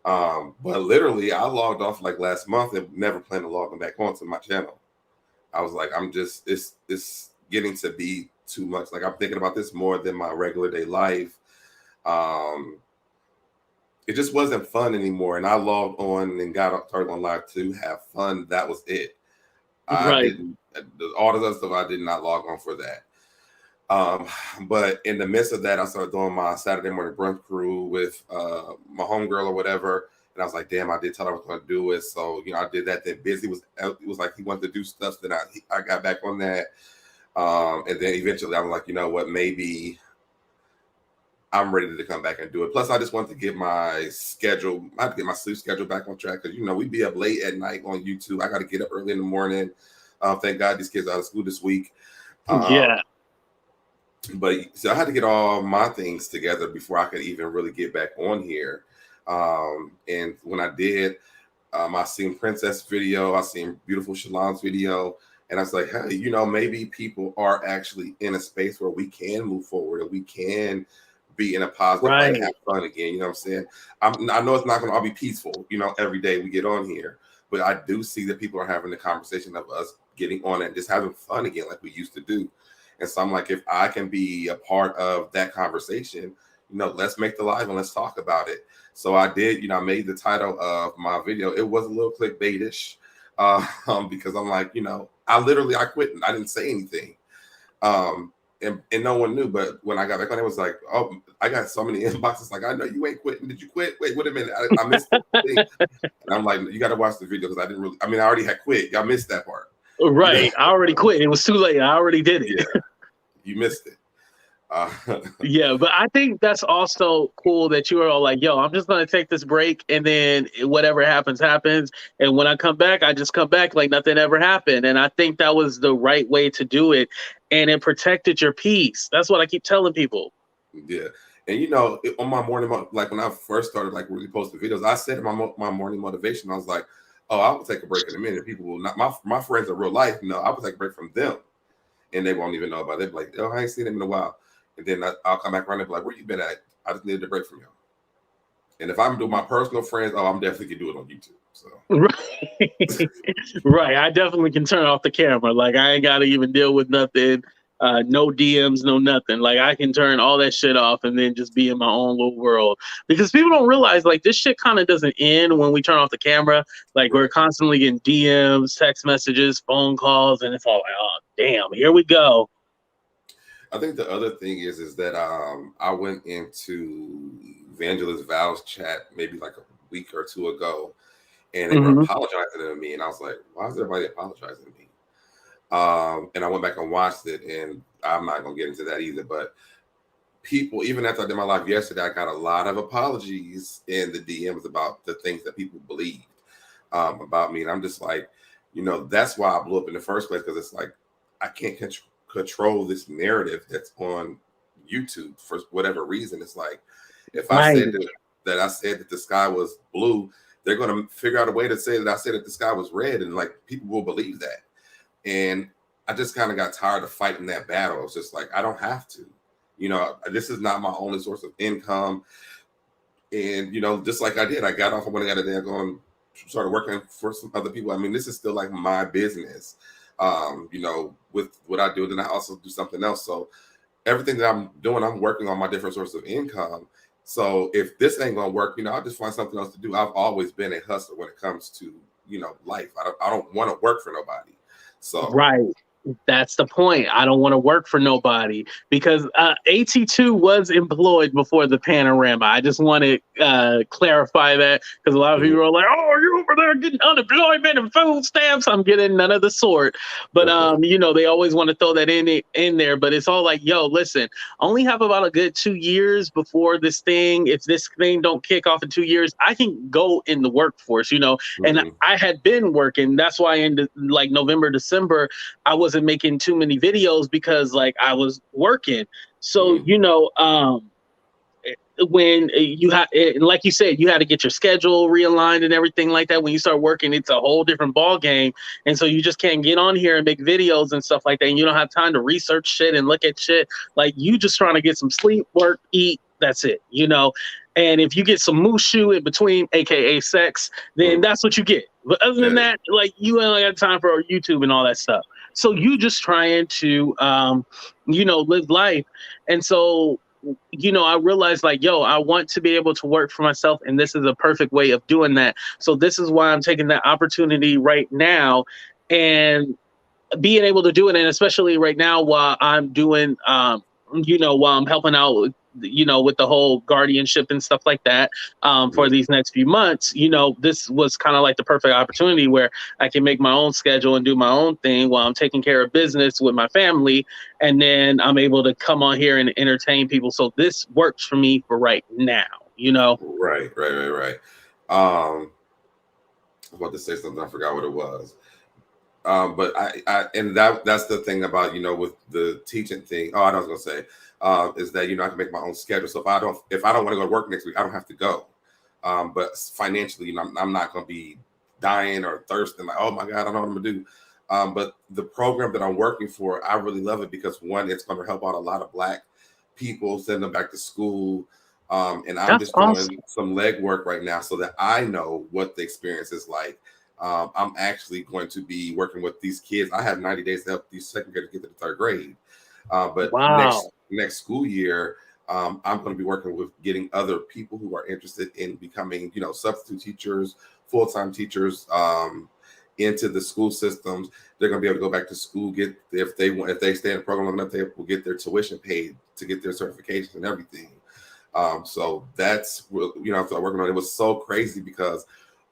But literally I logged off like last month and never plan to log back onto my channel. I was like, it's getting to be too much. Like I'm thinking about this more than my regular day life. It just wasn't fun anymore. And I logged on and started on live to have fun. That was it. I didn't, all the other stuff, I did not log on for that. But in the midst of that, I started doing my Saturday morning brunch crew with my homegirl or whatever. And I was like, damn, I did tell her I was going to do it. So, I did that. Then Busy was like, he wanted to do stuff. Then I got back on that. And then eventually I was like, you know what, maybe I'm ready to come back and do it. Plus, I just wanted to get my schedule. I had to get my sleep schedule back on track because, we'd be up late at night on YouTube. I got to get up early in the morning. Thank God these kids are out of school this week. Yeah. But so I had to get all my things together before I could even really get back on here. And when I did, I seen Princess video, I seen Beautiful Shalon's video, and I was like, hey, maybe people are actually in a space where we can move forward and we can be in a positive way and have fun again. You know what I'm saying? I know it's not going to all be peaceful, every day we get on here, but I do see that people are having the conversation of us getting on and just having fun again like we used to do. And so I'm like, if I can be a part of that conversation, let's make the live and let's talk about it. So I did, I made the title of my video. It was a little clickbaitish because I'm like, I quit and I didn't say anything. And no one knew. But when I got back on, it was like, oh, I got so many inboxes. Like, I know you ain't quitting. Did you quit? Wait a minute. I missed the thing. And I'm like, you got to watch the video because I already had quit. Y'all missed that part. Right. I already quit. It was too late. I already did it. Yeah. You missed it. Yeah, but I think that's also cool that you are all like, yo, I'm just going to take this break and then whatever happens, happens. And when I come back, I just come back like nothing ever happened. And I think that was the right way to do it. And it protected your peace. That's what I keep telling people. Yeah. And, on my morning, like when I first started like really posting videos, I said in my morning motivation, I was like, oh, I will take a break in a minute. People will not, my friends in real life, I will take a break from them. And they won't even know about it. They'll be like, oh, I ain't seen them in a while. And then I'll come back around and be like, where you been at? I just needed a break from you. And if I'm doing my personal friends, I'm definitely can do it on YouTube. So right. Right. I definitely can turn off the camera. Like I ain't got to even deal with nothing. No DMs, no nothing. Like I can turn all that shit off and then just be in my own little world. Because people don't realize like this shit kind of doesn't end when we turn off the camera. Like we're constantly getting DMs, text messages, phone calls, and it's all like, oh damn, here we go. I think the other thing is that I went into Evangelist Val's chat maybe like a week or two ago, and they were apologizing to me, and I was like, why is everybody apologizing to me? And I went back and watched it, and I'm not gonna get into that either. But people, even after I did my live yesterday, I got a lot of apologies in the DMs about the things that people believed about me, and I'm just like, that's why I blew up in the first place, because it's like I can't control this narrative that's on YouTube for whatever reason. It's like if I said that I said that the sky was blue, they're gonna figure out a way to say that I said that the sky was red, and like people will believe that. And I just kind of got tired of fighting that battle. It's just like, I don't have to, this is not my only source of income. And, just like I did, I got off when I got a day going, started working for some other people. I mean, this is still like my business, with what I do. Then I also do something else. So everything that I'm doing, I'm working on my different sources of income. So if this ain't going to work, I'll just find something else to do. I've always been a hustler when it comes to, life. I don't want to work for nobody. So that's the point. I don't want to work for nobody, because AT2 was employed before the panorama. I just want to clarify that, because a lot of people are like, oh, you're over there getting unemployment and food stamps. I'm getting none of the sort. But they always want to throw that in there. But it's all like, yo, listen, I only have about a good 2 years before this thing. If this thing don't kick off in 2 years, I can go in the workforce, and I had been working. That's why in like November, December, I wasn't making too many videos, because like I was working. So when you have, like you said, you had to get your schedule realigned and everything like that. When you start working, it's a whole different ball game, and so you just can't get on here and make videos and stuff like that, and you don't have time to research shit and look at shit. Like, you just trying to get some sleep, work, eat, that's it, and if you get some mushu in between, aka sex, then that's what you get. But other than that, like, you ain't got time for YouTube and all that stuff. So you just trying to, live life. And so, I realized like, yo, I want to be able to work for myself. And this is a perfect way of doing that. So this is why I'm taking that opportunity right now and being able to do it. And especially right now while I'm doing, while I'm helping out with, with the whole guardianship and stuff like that, for these next few months, this was kind of like the perfect opportunity where I can make my own schedule and do my own thing while I'm taking care of business with my family. And then I'm able to come on here and entertain people. So this works for me for right now, Right. I was about to say something. I forgot what it was. But I and that's the thing about, with the teaching thing. Oh, I was going to say, is that, I can make my own schedule. So if I don't want to go to work next week, I don't have to go. But financially, I'm not going to be dying or thirsting. Like, oh my God, I don't know what I'm going to do. But the program that I'm working for, I really love it because, one, it's going to help out a lot of Black people, send them back to school. And I'm just doing some legwork right now so that I know what the experience is like. I'm actually going to be working with these kids. I have 90 days to help these second graders get to the third grade. But next school year, I'm going to be working with getting other people who are interested in becoming, substitute teachers, full-time teachers, into the school systems. They're going to be able to go back to school, if they stay in the program long enough, they will get their tuition paid to get their certifications and everything. So that's, I started working on it. It was so crazy because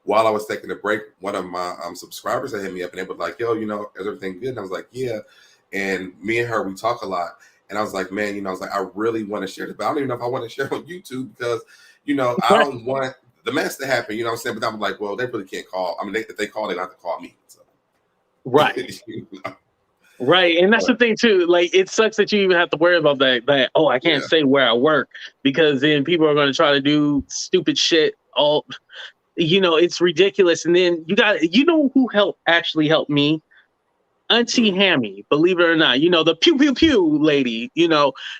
while I was taking a break, one of my subscribers had hit me up and they were like, yo, is everything good? And I was like, yeah. And me and her, we talk a lot. And I was like, man, I was like, I really want to share this, but I don't even know if I want to share on YouTube because, I don't want the mess to happen, you know what I'm saying? But I'm like, well, they really can't call. I mean, if they call, they don't have to call me. So. Right. Right. And that's the thing too. Like, it sucks that you even have to worry about that. Oh, I can't say where I work, because then people are going to try to do stupid shit. It's ridiculous. And then who actually helped me? Auntie Hammy, believe it or not, the pew pew pew lady,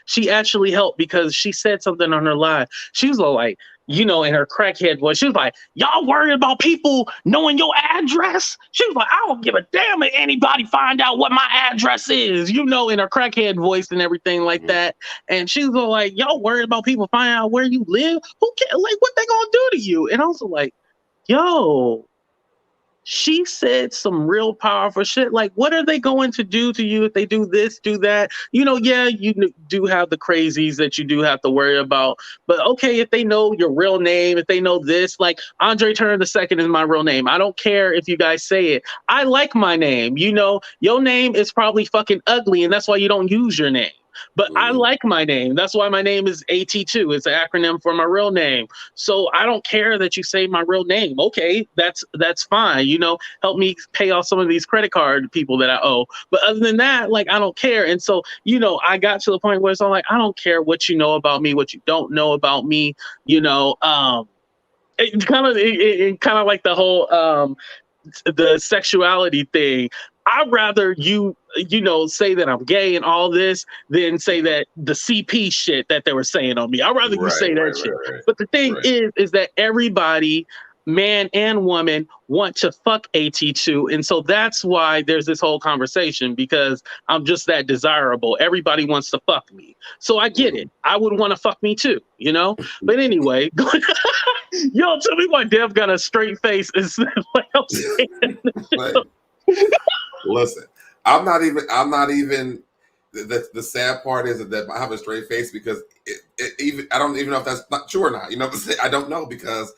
she actually helped because she said something on her live. She was like, in her crackhead voice, she was like, y'all worried about people knowing your address? She was like, I don't give a damn if anybody find out what my address is, in her crackhead voice and everything like that. And she was like, y'all worried about people finding out where you live? Who cares? Like, what they gonna do to you? And I was like, yo, she said some real powerful shit. Like, what are they going to do to you if they do this, do that? Yeah, you do have the crazies that you do have to worry about. But okay, if they know your real name, if they know this, like Andre Turner II is my real name. I don't care if you guys say it. I like my name. Your name is probably fucking ugly, and that's why you don't use your name. But I like my name. That's why my name is AT2. It's an acronym for my real name. So I don't care that you say my real name. Okay, that's fine. Help me pay off some of these credit card people that I owe. But other than that, like, I don't care. And so, I got to the point where it's all like, I don't care what you know about me, what you don't know about me. It's kind of like the whole the sexuality thing. I'd rather you say that I'm gay and all this than say that the CP shit that they were saying on me. I'd rather you say that shit. But the thing is that everybody, man and woman, want to fuck AT2. And so that's why there's this whole conversation, because I'm just that desirable. Everybody wants to fuck me. So I get it. I would want to fuck me too, But anyway, yo, tell me why Dev got a straight face instead of like I'm saying. Listen, I'm not even the sad part is that I have a straight face because even I don't even know if that's not true or not. I don't know, because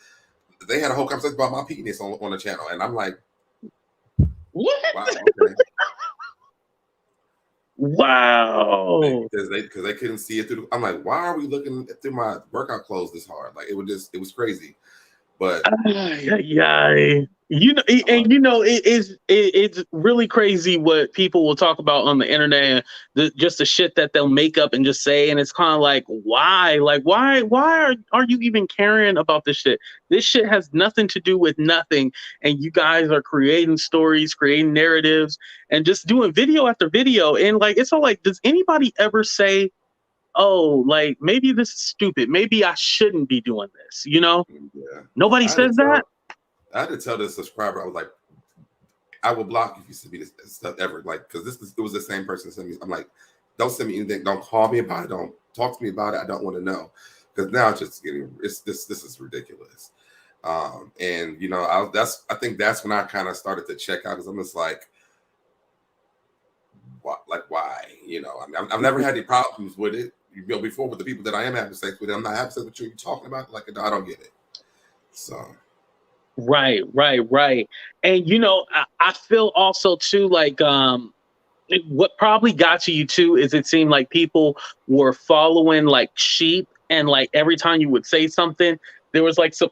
they had a whole conversation about my penis on the channel, and I'm like, what? Wow, okay. Wow. Because they couldn't see it through. I'm like, why are we looking through my workout clothes this hard? Like, it was crazy. But it's really crazy what people will talk about on the internet, just the shit that they'll make up and just say, and it's kind of like, why are you even caring about this shit? This shit has nothing to do with nothing, and you guys are creating stories, creating narratives, and just doing video after video. And like, it's all like, does anybody ever say, oh, like, maybe this is stupid, maybe I shouldn't be doing this? Yeah. Nobody says that. I had to tell this subscriber, I was like, I will block if you send me this stuff ever. Like, because it was the same person sent me. I'm like, don't send me anything. Don't call me about it. Don't talk to me about it. I don't want to know, because now it's just this is ridiculous. And I think that's when I kind of started to check out, because I'm just like, what, like, why? I've never had any problems with it. Before with the people that I am having sex with, I'm not having sex with you. You're talking about, like, I don't get it. So. Right. And I feel also too, like, what probably got to you too is it seemed like people were following like sheep, and like every time you would say something, there was like some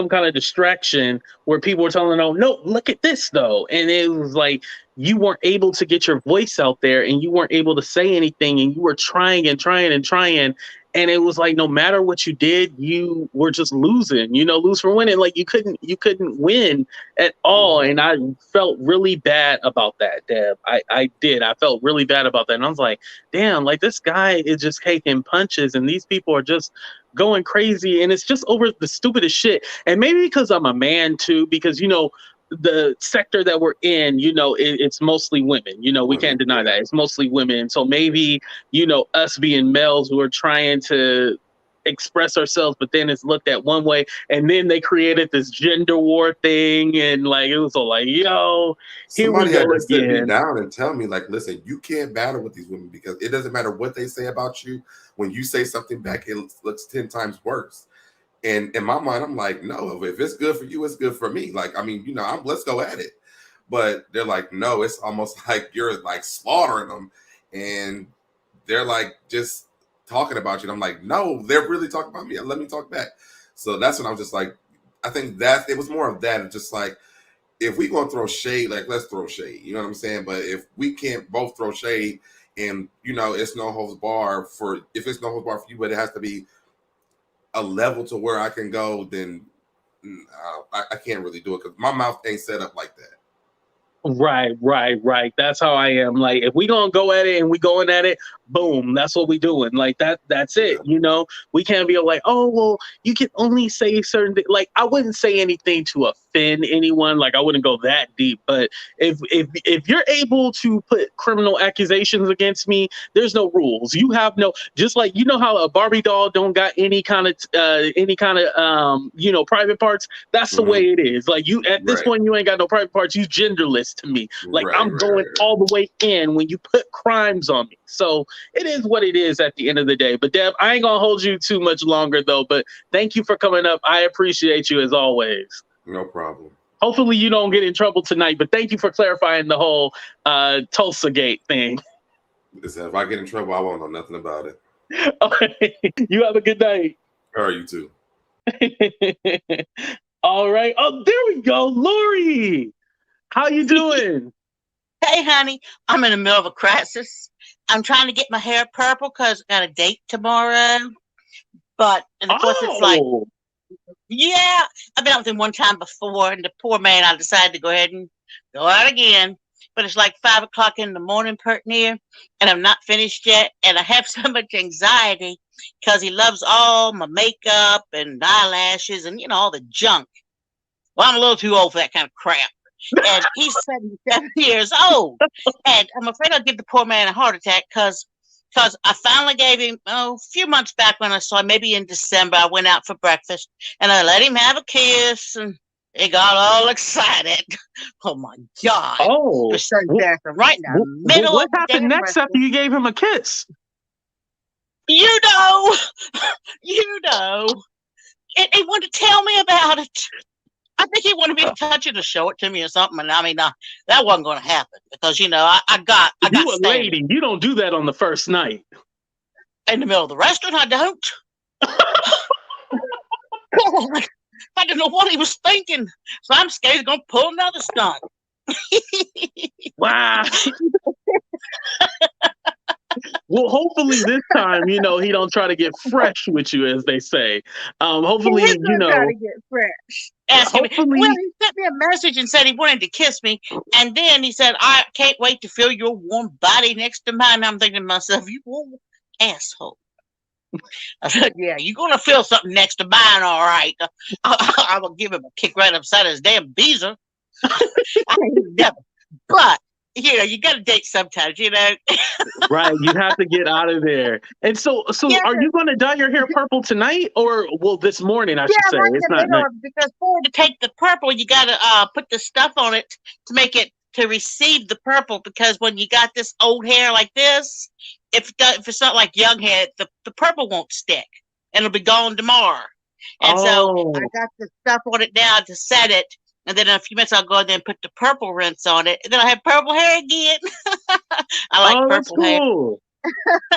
kind of distraction where people were telling them, no, look at this though. And it was like you weren't able to get your voice out there, and you weren't able to say anything, and you were trying and trying and trying. And it was like, no matter what you did, you were just losing, lose for winning. Like you couldn't win at all. And I felt really bad about that, Deb. I did. I felt really bad about that. And I was like, damn, like this guy is just taking punches, and these people are just going crazy. And it's just over the stupidest shit. And maybe because I'm a man too, because, the sector that we're in, it's mostly women. We can't deny that. It's mostly women. So maybe, us being males who are trying to express ourselves, but then it's looked at one way, and then they created this gender war thing, and like it was all like, yo, somebody had to sit me down and tell me, like, listen, you can't battle with these women, because it doesn't matter what they say about you. When you say something back, it looks 10 times worse. And in my mind, I'm like, no, if it's good for you, it's good for me. Like, I mean, let's go at it. But they're like, no, it's almost like you're like slaughtering them, and they're like just talking about you. And I'm like, no, they're really talking about me. Let me talk back. So that's when I was just like, I think that it was more of that. It's just like, if we gonna throw shade, like, let's throw shade. You know what I'm saying? But if we can't both throw shade, and it's no holds bar for, if it's no holds bar for you, but it has to be a level to where I can go, then I can't really do it, because my mouth ain't set up like that. Right. That's how I am. Like, if we gonna go at it and we going at it, boom, that's what we doing. Like that's it. You know, we can't be like, oh well, you can only say certain things. Like I wouldn't say anything to offend anyone. Like I wouldn't go that deep. But if you're able to put criminal accusations against me, there's no rules. You have no, just like you know how a Barbie doll don't got any kind of private parts. That's the way it is. Like you at this point, you ain't got no private parts. You genderless to me. Like I'm going all the way in when you put crimes on me. So it is what it is at the end of the day. But Deb, I ain't gonna hold you too much longer though. But thank you for coming up. I appreciate you as always. No problem. Hopefully you don't get in trouble tonight. But thank you for clarifying the whole Tulsa Gate thing. Listen, if I get in trouble, I won't know nothing about it. Okay. You have a good night. All right, you too. All right. Oh, there we go. Lori, how you doing? Hey, honey. I'm in the middle of a crisis. I'm trying to get my hair purple because I got a date tomorrow. But, and of course, it's like, yeah, I've been out with him one time before, and the poor man, I decided to go ahead and go out again. But it's like 5 o'clock in the morning, pert near, and I'm not finished yet. And I have so much anxiety because he loves all my makeup and eyelashes and, all the junk. Well, I'm a little too old for that kind of crap. And he's 77 years old. And I'm afraid I'll give the poor man a heart attack because I finally gave him, a few months back when I saw him, maybe in December, I went out for breakfast and I let him have a kiss and he got all excited. Oh my God. Oh. Right now. What happened next after you gave him a kiss? You know. He wanted to tell me about it. I think he wanted me to touch it or show it to me or something. And I mean, that wasn't going to happen because, I got you a lady. You don't do that on the first night. In the middle of the restaurant, I don't. I don't know what he was thinking. So I'm scared he's going to pull another stunt. Wow. Well, hopefully this time, he don't try to get fresh with you, as they say. Hopefully, try to get fresh. Hopefully, he sent me a message and said he wanted to kiss me, and then he said, "I can't wait to feel your warm body next to mine." And I'm thinking to myself, "You warm asshole." I said, "Yeah, you're gonna feel something next to mine, all right." I will give him a kick right upside his damn beezer. I ain't never, but. You got to date sometimes, Right, you have to get out of there. And so yeah. Are you going to dye your hair purple tonight, or this morning? I should say it's not night. Because to take the purple, you got to put the stuff on it to make it to receive the purple. Because when you got this old hair like this, if it's not like young hair, the purple won't stick, and it'll be gone tomorrow. And so I got the stuff on it now to set it. And then in a few minutes, I'll go in there and put the purple rinse on it. And then I'll have purple hair again. I like purple hair.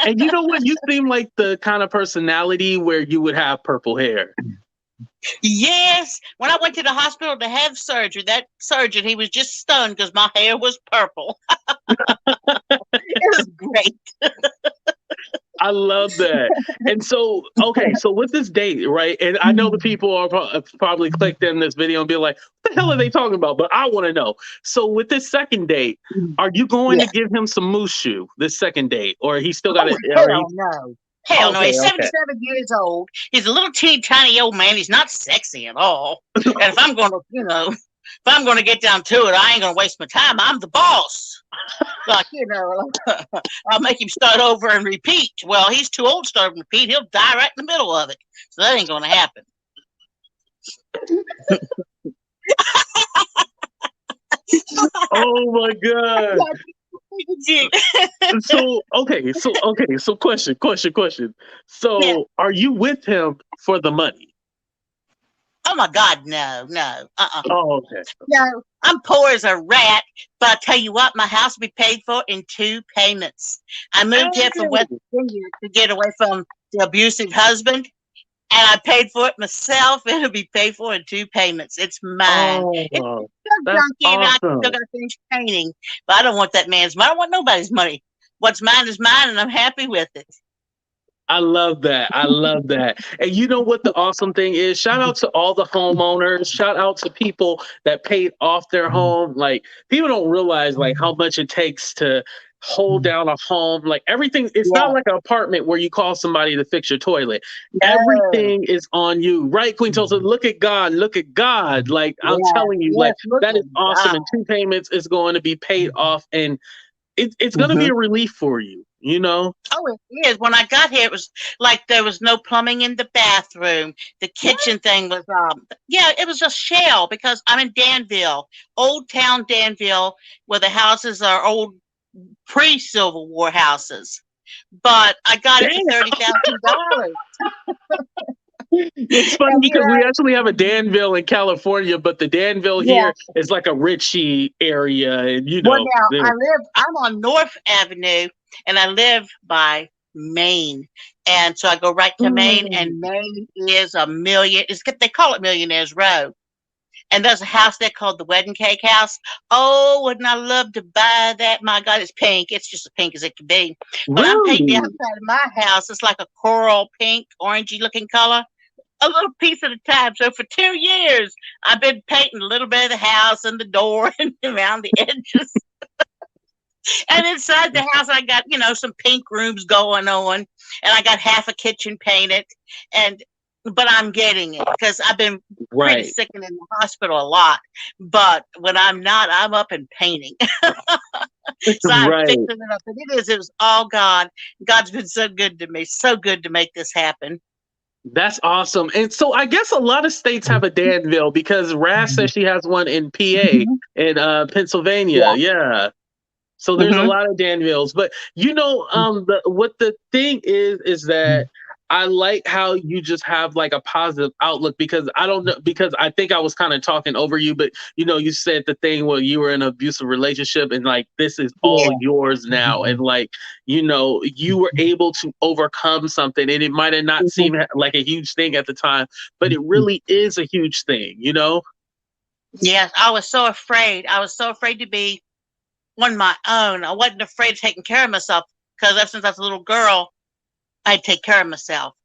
And you know what? You seem like the kind of personality where you would have purple hair. Yes. When I went to the hospital to have surgery, that surgeon, he was just stunned because my hair was purple. It was great. I love that. And so, okay, so with this date, right? And I know the people are probably clicked in this video and be like, what the hell are they talking about? But I want to know. So with this second date, are you going to give him some mushu this second date? Or he still got it? Hell no. Hell no. He's 77 years old. He's a little teeny tiny old man. He's not sexy at all. And if I'm going to, get down to it, I ain't going to waste my time. I'm the boss. Like, I'll make him start over and repeat. Well, he's too old to start and repeat. He'll die right in the middle of it. So that ain't going to happen. Oh my God. So question. So are you with him for the money? Oh my God, no. Oh, okay. No, I'm poor as a rat, but I tell you what, my house will be paid for in 2 payments. I moved here from West Virginia to get away from the abusive husband, and I paid for it myself. It'll be paid for in 2 payments. It's mine. It's so junky, and I still got to finish painting, but I don't want that man's money. I don't want nobody's money. What's mine is mine, and I'm happy with it. I love that. And you know what the awesome thing is? Shout out to all the homeowners. Shout out to people that paid off their home. Like, people don't realize like how much it takes to hold down a home. Like everything, it's Yeah. not like an apartment where you call somebody to fix your toilet. No. Everything is on you, right, Queen Tulsa? Look at God, look at God. Like I'm Yeah. telling you, Yes, like look that is at awesome. God. And 2 payments is going to be paid off, and it's going to be Mhm. a relief for you. You know. Oh, it is. When I got here, it was like there was no plumbing in the bathroom. The kitchen thing was, yeah, it was a shell because I'm in Danville, Old Town Danville, where the houses are old pre-Civil War houses. But I got it for Damn. $30,000. It's funny And because we actually have a Danville in California, but the Danville yeah. here is like a Richie area, and Well, now yeah. I'm on North Avenue, and I live by Maine, and so I go right to Maine, and Maine is a million. They call it Millionaires Row, and there's a house there called the Wedding Cake House. Oh, wouldn't I love to buy that? My God, it's pink. It's just as pink as it can be. But I'm painting the Really? outside of my house. It's like a coral pink, orangey looking color. A little piece at a time. So for 2 years, I've been painting a little bit of the house and the door and around the edges. And inside the house, I got, some pink rooms going on, and I got half a kitchen painted. But I'm getting it because I've been pretty Right. sick and in the hospital a lot. But when I'm not, I'm up and painting. So I'm Right. fixing it up. And it was all God. God's been so good to me, so good to make this happen. That's awesome. And so I guess a lot of states have a Danville because Raz says she has one in PA, in Pennsylvania. Yeah. So there's a Mhm. lot of Danvilles, but what the thing is that I like how you just have like a positive outlook, because I don't know, because I think I was kind of talking over you, but you said the thing where you were in an abusive relationship and like this is all Yeah. yours now, and like you were able to overcome something, and it might have not Mhm. seemed like a huge thing at the time, but it really is a huge thing. Yes, I was so afraid. I was so afraid to be on my own. I wasn't afraid of taking care of myself because ever since I was a little girl, I'd take care of myself.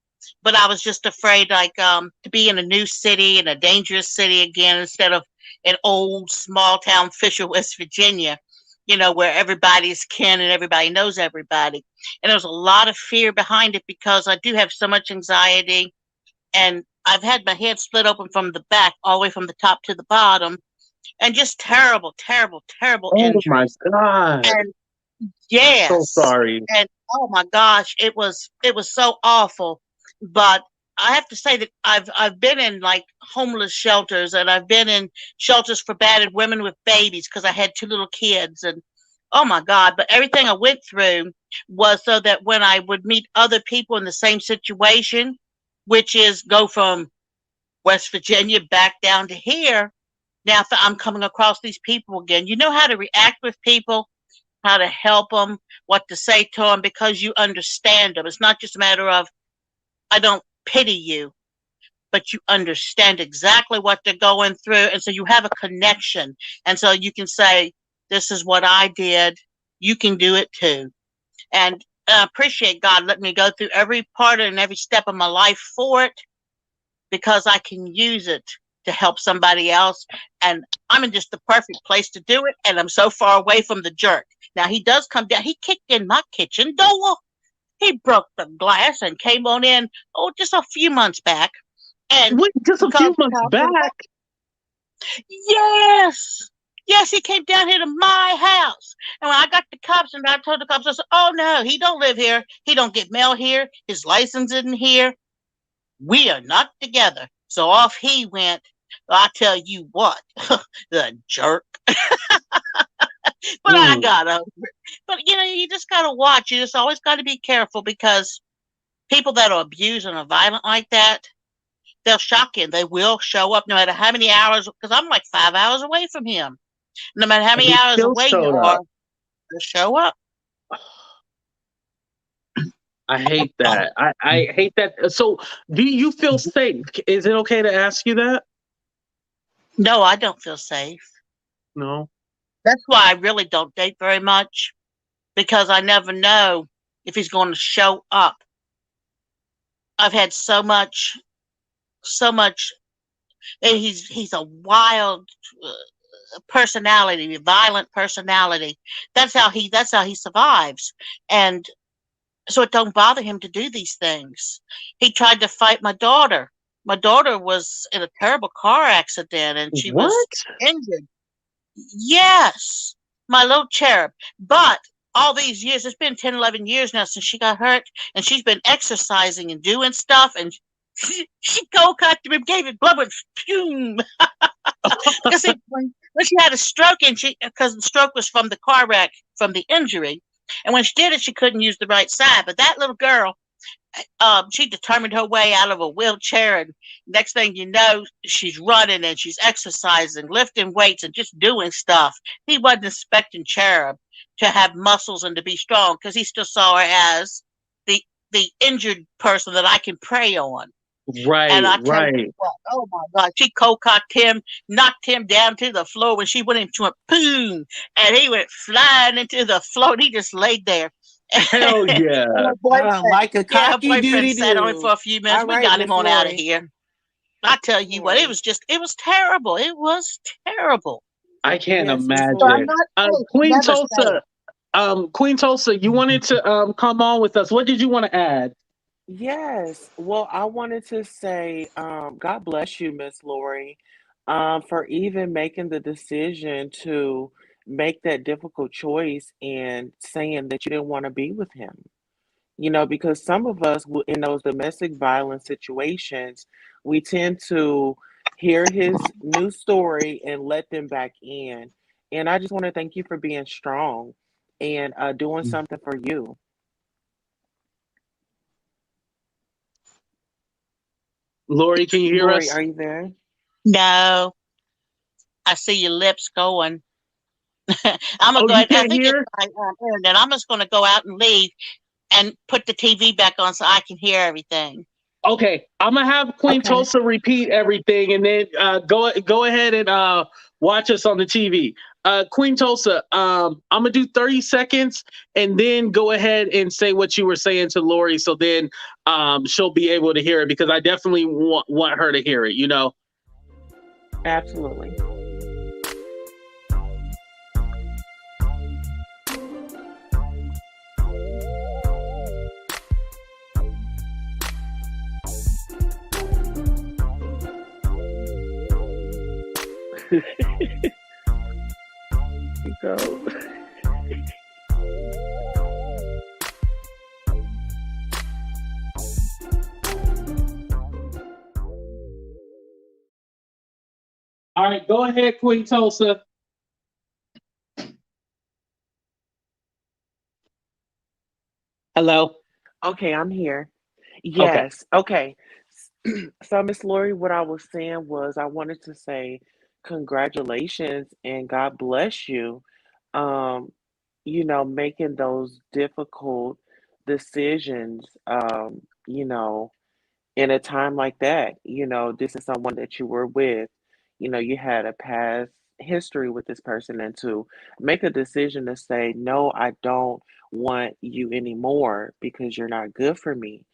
But I was just afraid, like, to be in a new city, in a dangerous city again, instead of an old small town Fisher, West Virginia, where everybody's kin and everybody knows everybody. And there's a lot of fear behind it because I do have so much anxiety, and I've had my head split open from the back all the way from the top to the bottom, and just terrible, terrible, terrible Oh my injuries. God. And So yes, sorry. and oh my gosh, it was so awful. But I have to say that I've been in like homeless shelters, and I've been in shelters for battered women with babies because I had two little kids, and oh my God, but everything I went through was so that when I would meet other people in the same situation, which is go from West Virginia back down to here, now I'm coming across these people again. You know how to react with people, how to help them, what to say to them, because you understand them. It's not just a matter of, I don't pity you, but you understand exactly what they're going through. And so you have a connection. And so you can say, this is what I did. You can do it too. And I appreciate God letting me go through every part and every step of my life for it, because I can use it to help somebody else. And I'm in just the perfect place to do it. And I'm so far away from the jerk. Now he does come down. He kicked in my kitchen door. He broke the glass and came on in, just a few months back. And Wait, just he a few called the months cops. back. Yes. Yes, he came down here to my house. And when I got the cops, and I told the cops, I said, oh no, he don't live here. He don't get mail here. His license isn't here. We are not together. So off he went. I tell you what, the jerk. But I got over it. But you just gotta watch. You just always gotta be careful, because people that are abused and are violent like that, they'll shock you. They will show up no matter how many hours, because I'm like 5 hours away from him. No matter how And many he hours still away you showed are, up. they'll show up. I hate that. I hate that. So, do you feel safe? Is it okay to ask you that? No, I don't feel safe. No. That's why I really don't date very much, because I never know if he's going to show up. I've had so much, and he's a wild, personality, violent personality. That's how he survives. And so it don't bother him to do these things. He tried to fight my daughter. My daughter was in a terrible car accident and she was What? injured. Yes, my little cherub. But all these years, it's been 10, 11 years now since she got hurt, and she's been exercising and doing stuff, and she cold cut him, gave it blood, went boom. Because when she had a stroke, and because the stroke was from the car wreck, from the injury, and when she did it, she couldn't use the right side. But that little girl, she determined her way out of a wheelchair, and next thing you know, she's running and she's exercising, lifting weights, and just doing stuff. He wasn't expecting Cherub to have muscles and to be strong because he still saw her as the injured person that I can prey on. And Right, I tell you right. what, oh my God, she cocked him, knocked him down to the floor when she went into a boom, and he went flying into the floor. And he just laid there. Hell yeah. And her boyfriend, Like a yeah, her cocky boyfriend doody sat on it do. for a few minutes. All We right, got Miss him on out of Lori. here. I tell Miss you what, it Lori. was terrible. It was terrible. I can't Yes, Miss So I'm Lori. imagine. not saying Queen never say it. Tulsa, Queen Tulsa, you wanted to come on with us. What did you want to add? Yes. Well, I wanted to say, God bless you, Miss Lori, for even making the decision to make that difficult choice and saying that you didn't want to be with him. Because some of us in those domestic violence situations, we tend to hear his new story and let them back in. And I just want to thank you for being strong and doing something for you. Lori, can you hear Lori, us? are you there? No, I see your lips going. I'm gonna Oh, go you ahead. I can't think it's hear? my internet. I'm just gonna go out and leave and put the TV back on so I can hear everything. Okay, I'm gonna have Queen Okay. Tulsa repeat everything, and then go ahead and watch us on the TV. Queen Tulsa, I'm gonna do 30 seconds, and then go ahead and say what you were saying to Lori, so then she'll be able to hear it because I definitely want her to hear it. You know. Absolutely. Go. All right, go ahead, Queen Tulsa. Hello. Okay, I'm here. Okay. Yes. Okay. So, Miss Lori, what I was saying was I wanted to say congratulations and God bless you. Um, making those difficult decisions, in a time like that. This is someone that you were with. You had a past history with this person, and to make a decision to say, no, I don't want you anymore because you're not good for me.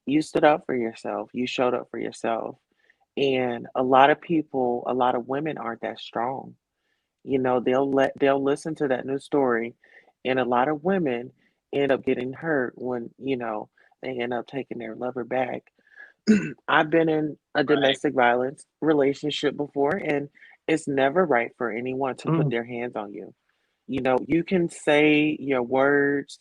You stood up for yourself, you showed up for yourself. And a lot of people, a lot of women aren't that strong. They'll listen to that new story, and a lot of women end up getting hurt when, they end up taking their lover back. I've been in a Right. domestic violence relationship before, and it's never right for anyone to put Mm. their hands on you. You can say your words,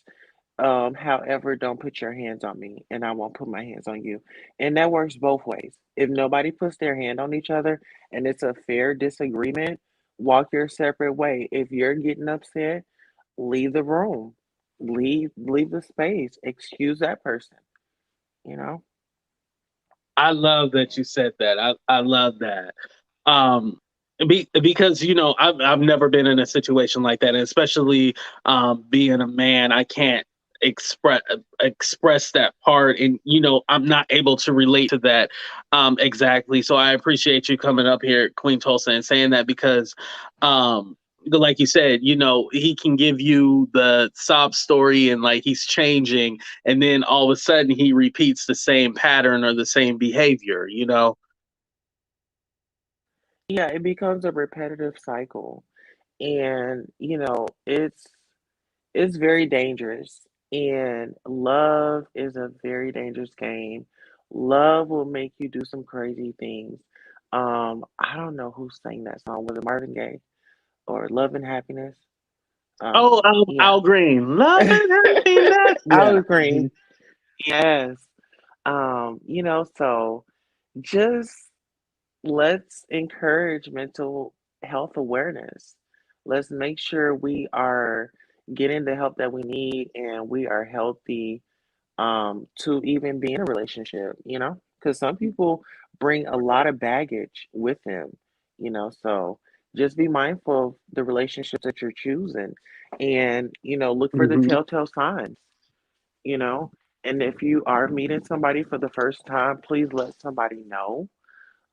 however, don't put your hands on me, and I won't put my hands on you. And that works both ways. If nobody puts their hand on each other and it's a fair disagreement, walk your separate way. If you're getting upset, leave the room. Leave the space. Excuse that person, you know? I love that you said that. I love that. Um, because I've never been in a situation like that, and especially being a man, I can't express that part, and I'm not able to relate to that exactly. So I appreciate you coming up here, Queen Tulsa, and saying that because like you said, he can give you the sob story and like he's changing, and then all of a sudden he repeats the same pattern or the same behavior. Yeah, it becomes a repetitive cycle. And, it's very dangerous. And love is a very dangerous game. Love will make you do some crazy things. I don't know who sang that song. Was it Marvin Gaye or Love and Happiness? Oh, Yeah. Al Green, love and happiness. I Yeah. agree. Yes. So just let's encourage mental health awareness. Let's make sure we are getting the help that we need and we are healthy to even be in a relationship, because some people bring a lot of baggage with them, so just be mindful of the relationships that you're choosing and, look for the Hmm. telltale signs, you know, and if you are meeting somebody for the first time, please let somebody know.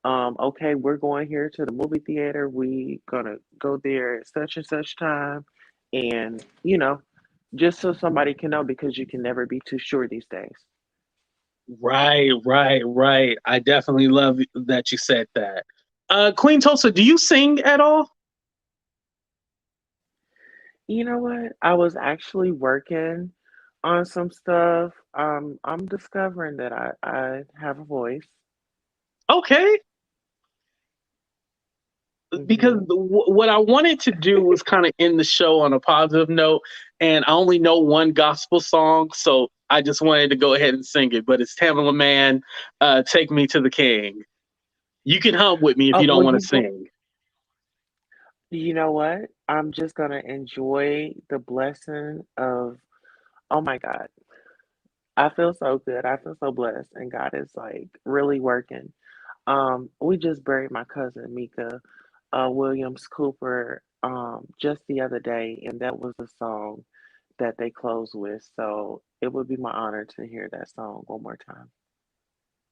Okay, we're going here to the movie theater. We gonna go there at such and such time, and just so somebody can know because you can never be too sure these days. Right, right, right. I definitely love that you said that. Queen Tulsa, do you sing at all? You know what? I was actually working on some stuff. I'm discovering that I have a voice. Okay, because Hmm. what I wanted to do was kind of end the show on a positive note, and I only know one gospel song, so I just wanted to go ahead and sing it. But it's Tamala Man, "Take Me to the King." You can hum with me if Oh, you don't well, want to sing. you know what? I'm just gonna enjoy the blessing of. Oh my God, I feel so good. I feel so blessed, and God is like really working. We just buried my cousin Mika Williams Cooper just the other day, and that was the song that they closed with. So it would be my honor to hear that song one more time.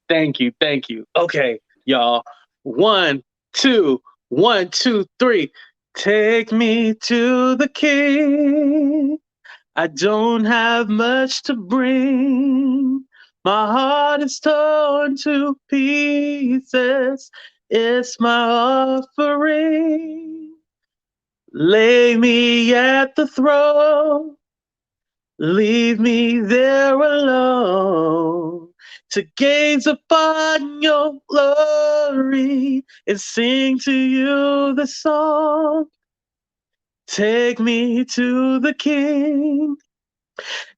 Thank you, thank you. Okay, y'all. One, two, 1, 2, 3. Take me to the King. I don't have much to bring. My heart is torn to pieces. It's my offering. Lay me at the throne. Leave me there alone to gaze upon your glory and sing to you the song. Take me to the King.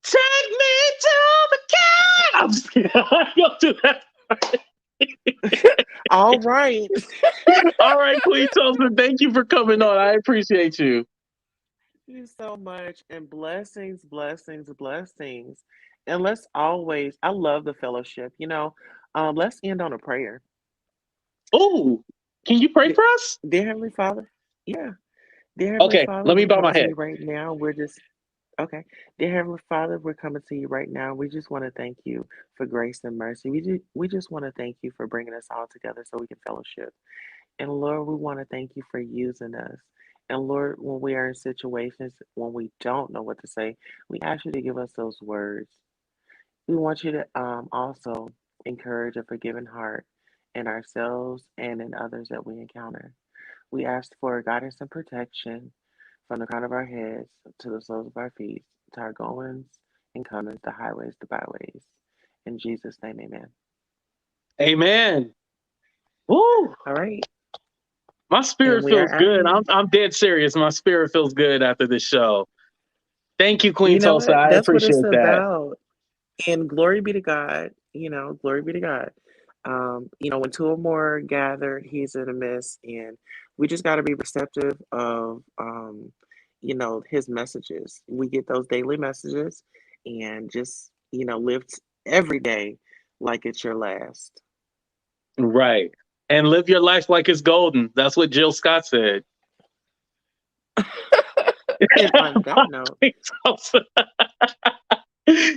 Take me to the king. I'm just kidding. I don't do that. All right. All right, Queen Tulsa, thank you for coming on. I appreciate you. Thank you so much. And blessings, blessings, blessings. And let's always, I love the fellowship, let's end on a prayer. Oh, can you pray De- for us? Dear Heavenly Father, yeah. Dear Heavenly Okay, Father, let me we bow come my to head. you right now. Okay. Dear Heavenly Father, we're coming to you right now. We just want to thank you for grace and mercy. We just want to thank you for bringing us all together so we can fellowship. And Lord, we want to thank you for using us. And Lord, when we are in situations when we don't know what to say, we ask you to give us those words. We want you to also encourage a forgiving heart in ourselves and in others that we encounter. We ask for guidance and protection from the crown of our heads to the soles of our feet, to our goings and comings, the highways, the byways. In Jesus' name, amen. Amen. Woo! All right. My And spirit we are feels out of good. here. I'm dead serious. My spirit feels good after this show. Thank you, Queen You know Tulsa. what? I That's what it's appreciate that. about. And glory be to God. Glory be to God. When two or more gather, He's in the midst, and we just got to be receptive of, His messages. We get those daily messages, and just live every day like it's your last. Right. And live your life like it's golden. That's what Jill Scott said. And on that note, Queen Tulsa.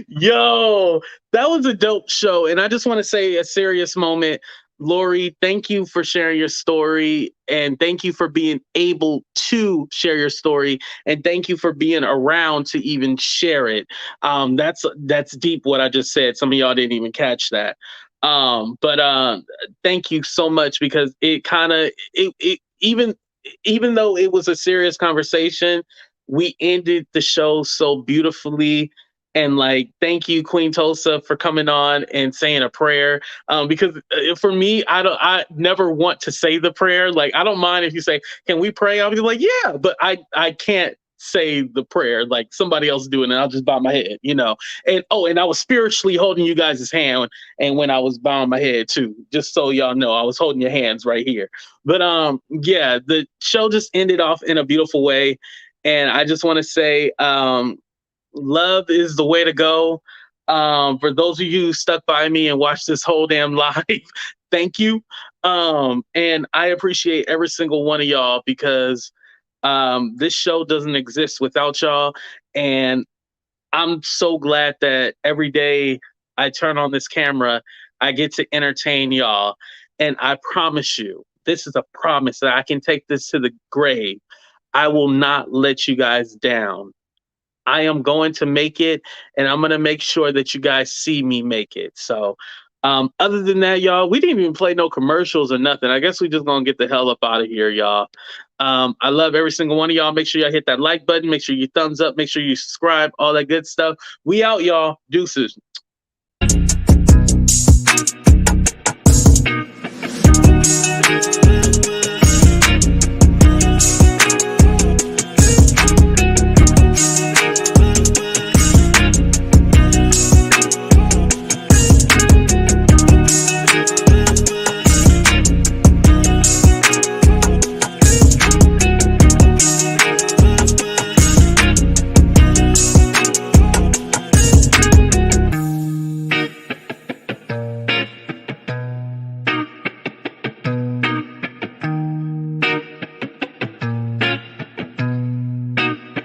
Yo, that was a dope show. And I just want to say a serious moment. Lori, thank you for sharing your story. And thank you for being able to share your story. And thank you for being around to even share it. That's deep what I just said. Some of y'all didn't even catch that. But thank you so much, because it kind of it even though it was a serious conversation, we ended the show so beautifully. And like, thank you, Queen Tulsa, for coming on and saying a prayer. Because for me, I never want to say the prayer. Like, I don't mind if you say, "Can we pray?" I'll be like, "Yeah," but I can't say the prayer, like somebody else doing it. I'll just bow my head, you know. And and I was spiritually holding you guys' hand, and when I was bowing my head too, just so y'all know, I was holding your hands right here. But yeah, the show just ended off in a beautiful way, and I just want to say, love is the way to go. For those of you who stuck by me and watched this whole damn live, thank you. And I appreciate every single one of y'all, because this show doesn't exist without y'all. And I'm so glad that every day I turn on this camera, I get to entertain y'all. And I promise you, this is a promise that I can take this to the grave. I will not let you guys down. I am going to make it, and I'm going to make sure that you guys see me make it. So, other than that, y'all, we didn't even play no commercials or nothing. I guess we just going to get the hell up out of here, y'all. I love every single one of y'all. Make sure y'all hit that like button. Make sure you thumbs up. Make sure you subscribe. All that good stuff. We out, y'all. Deuces.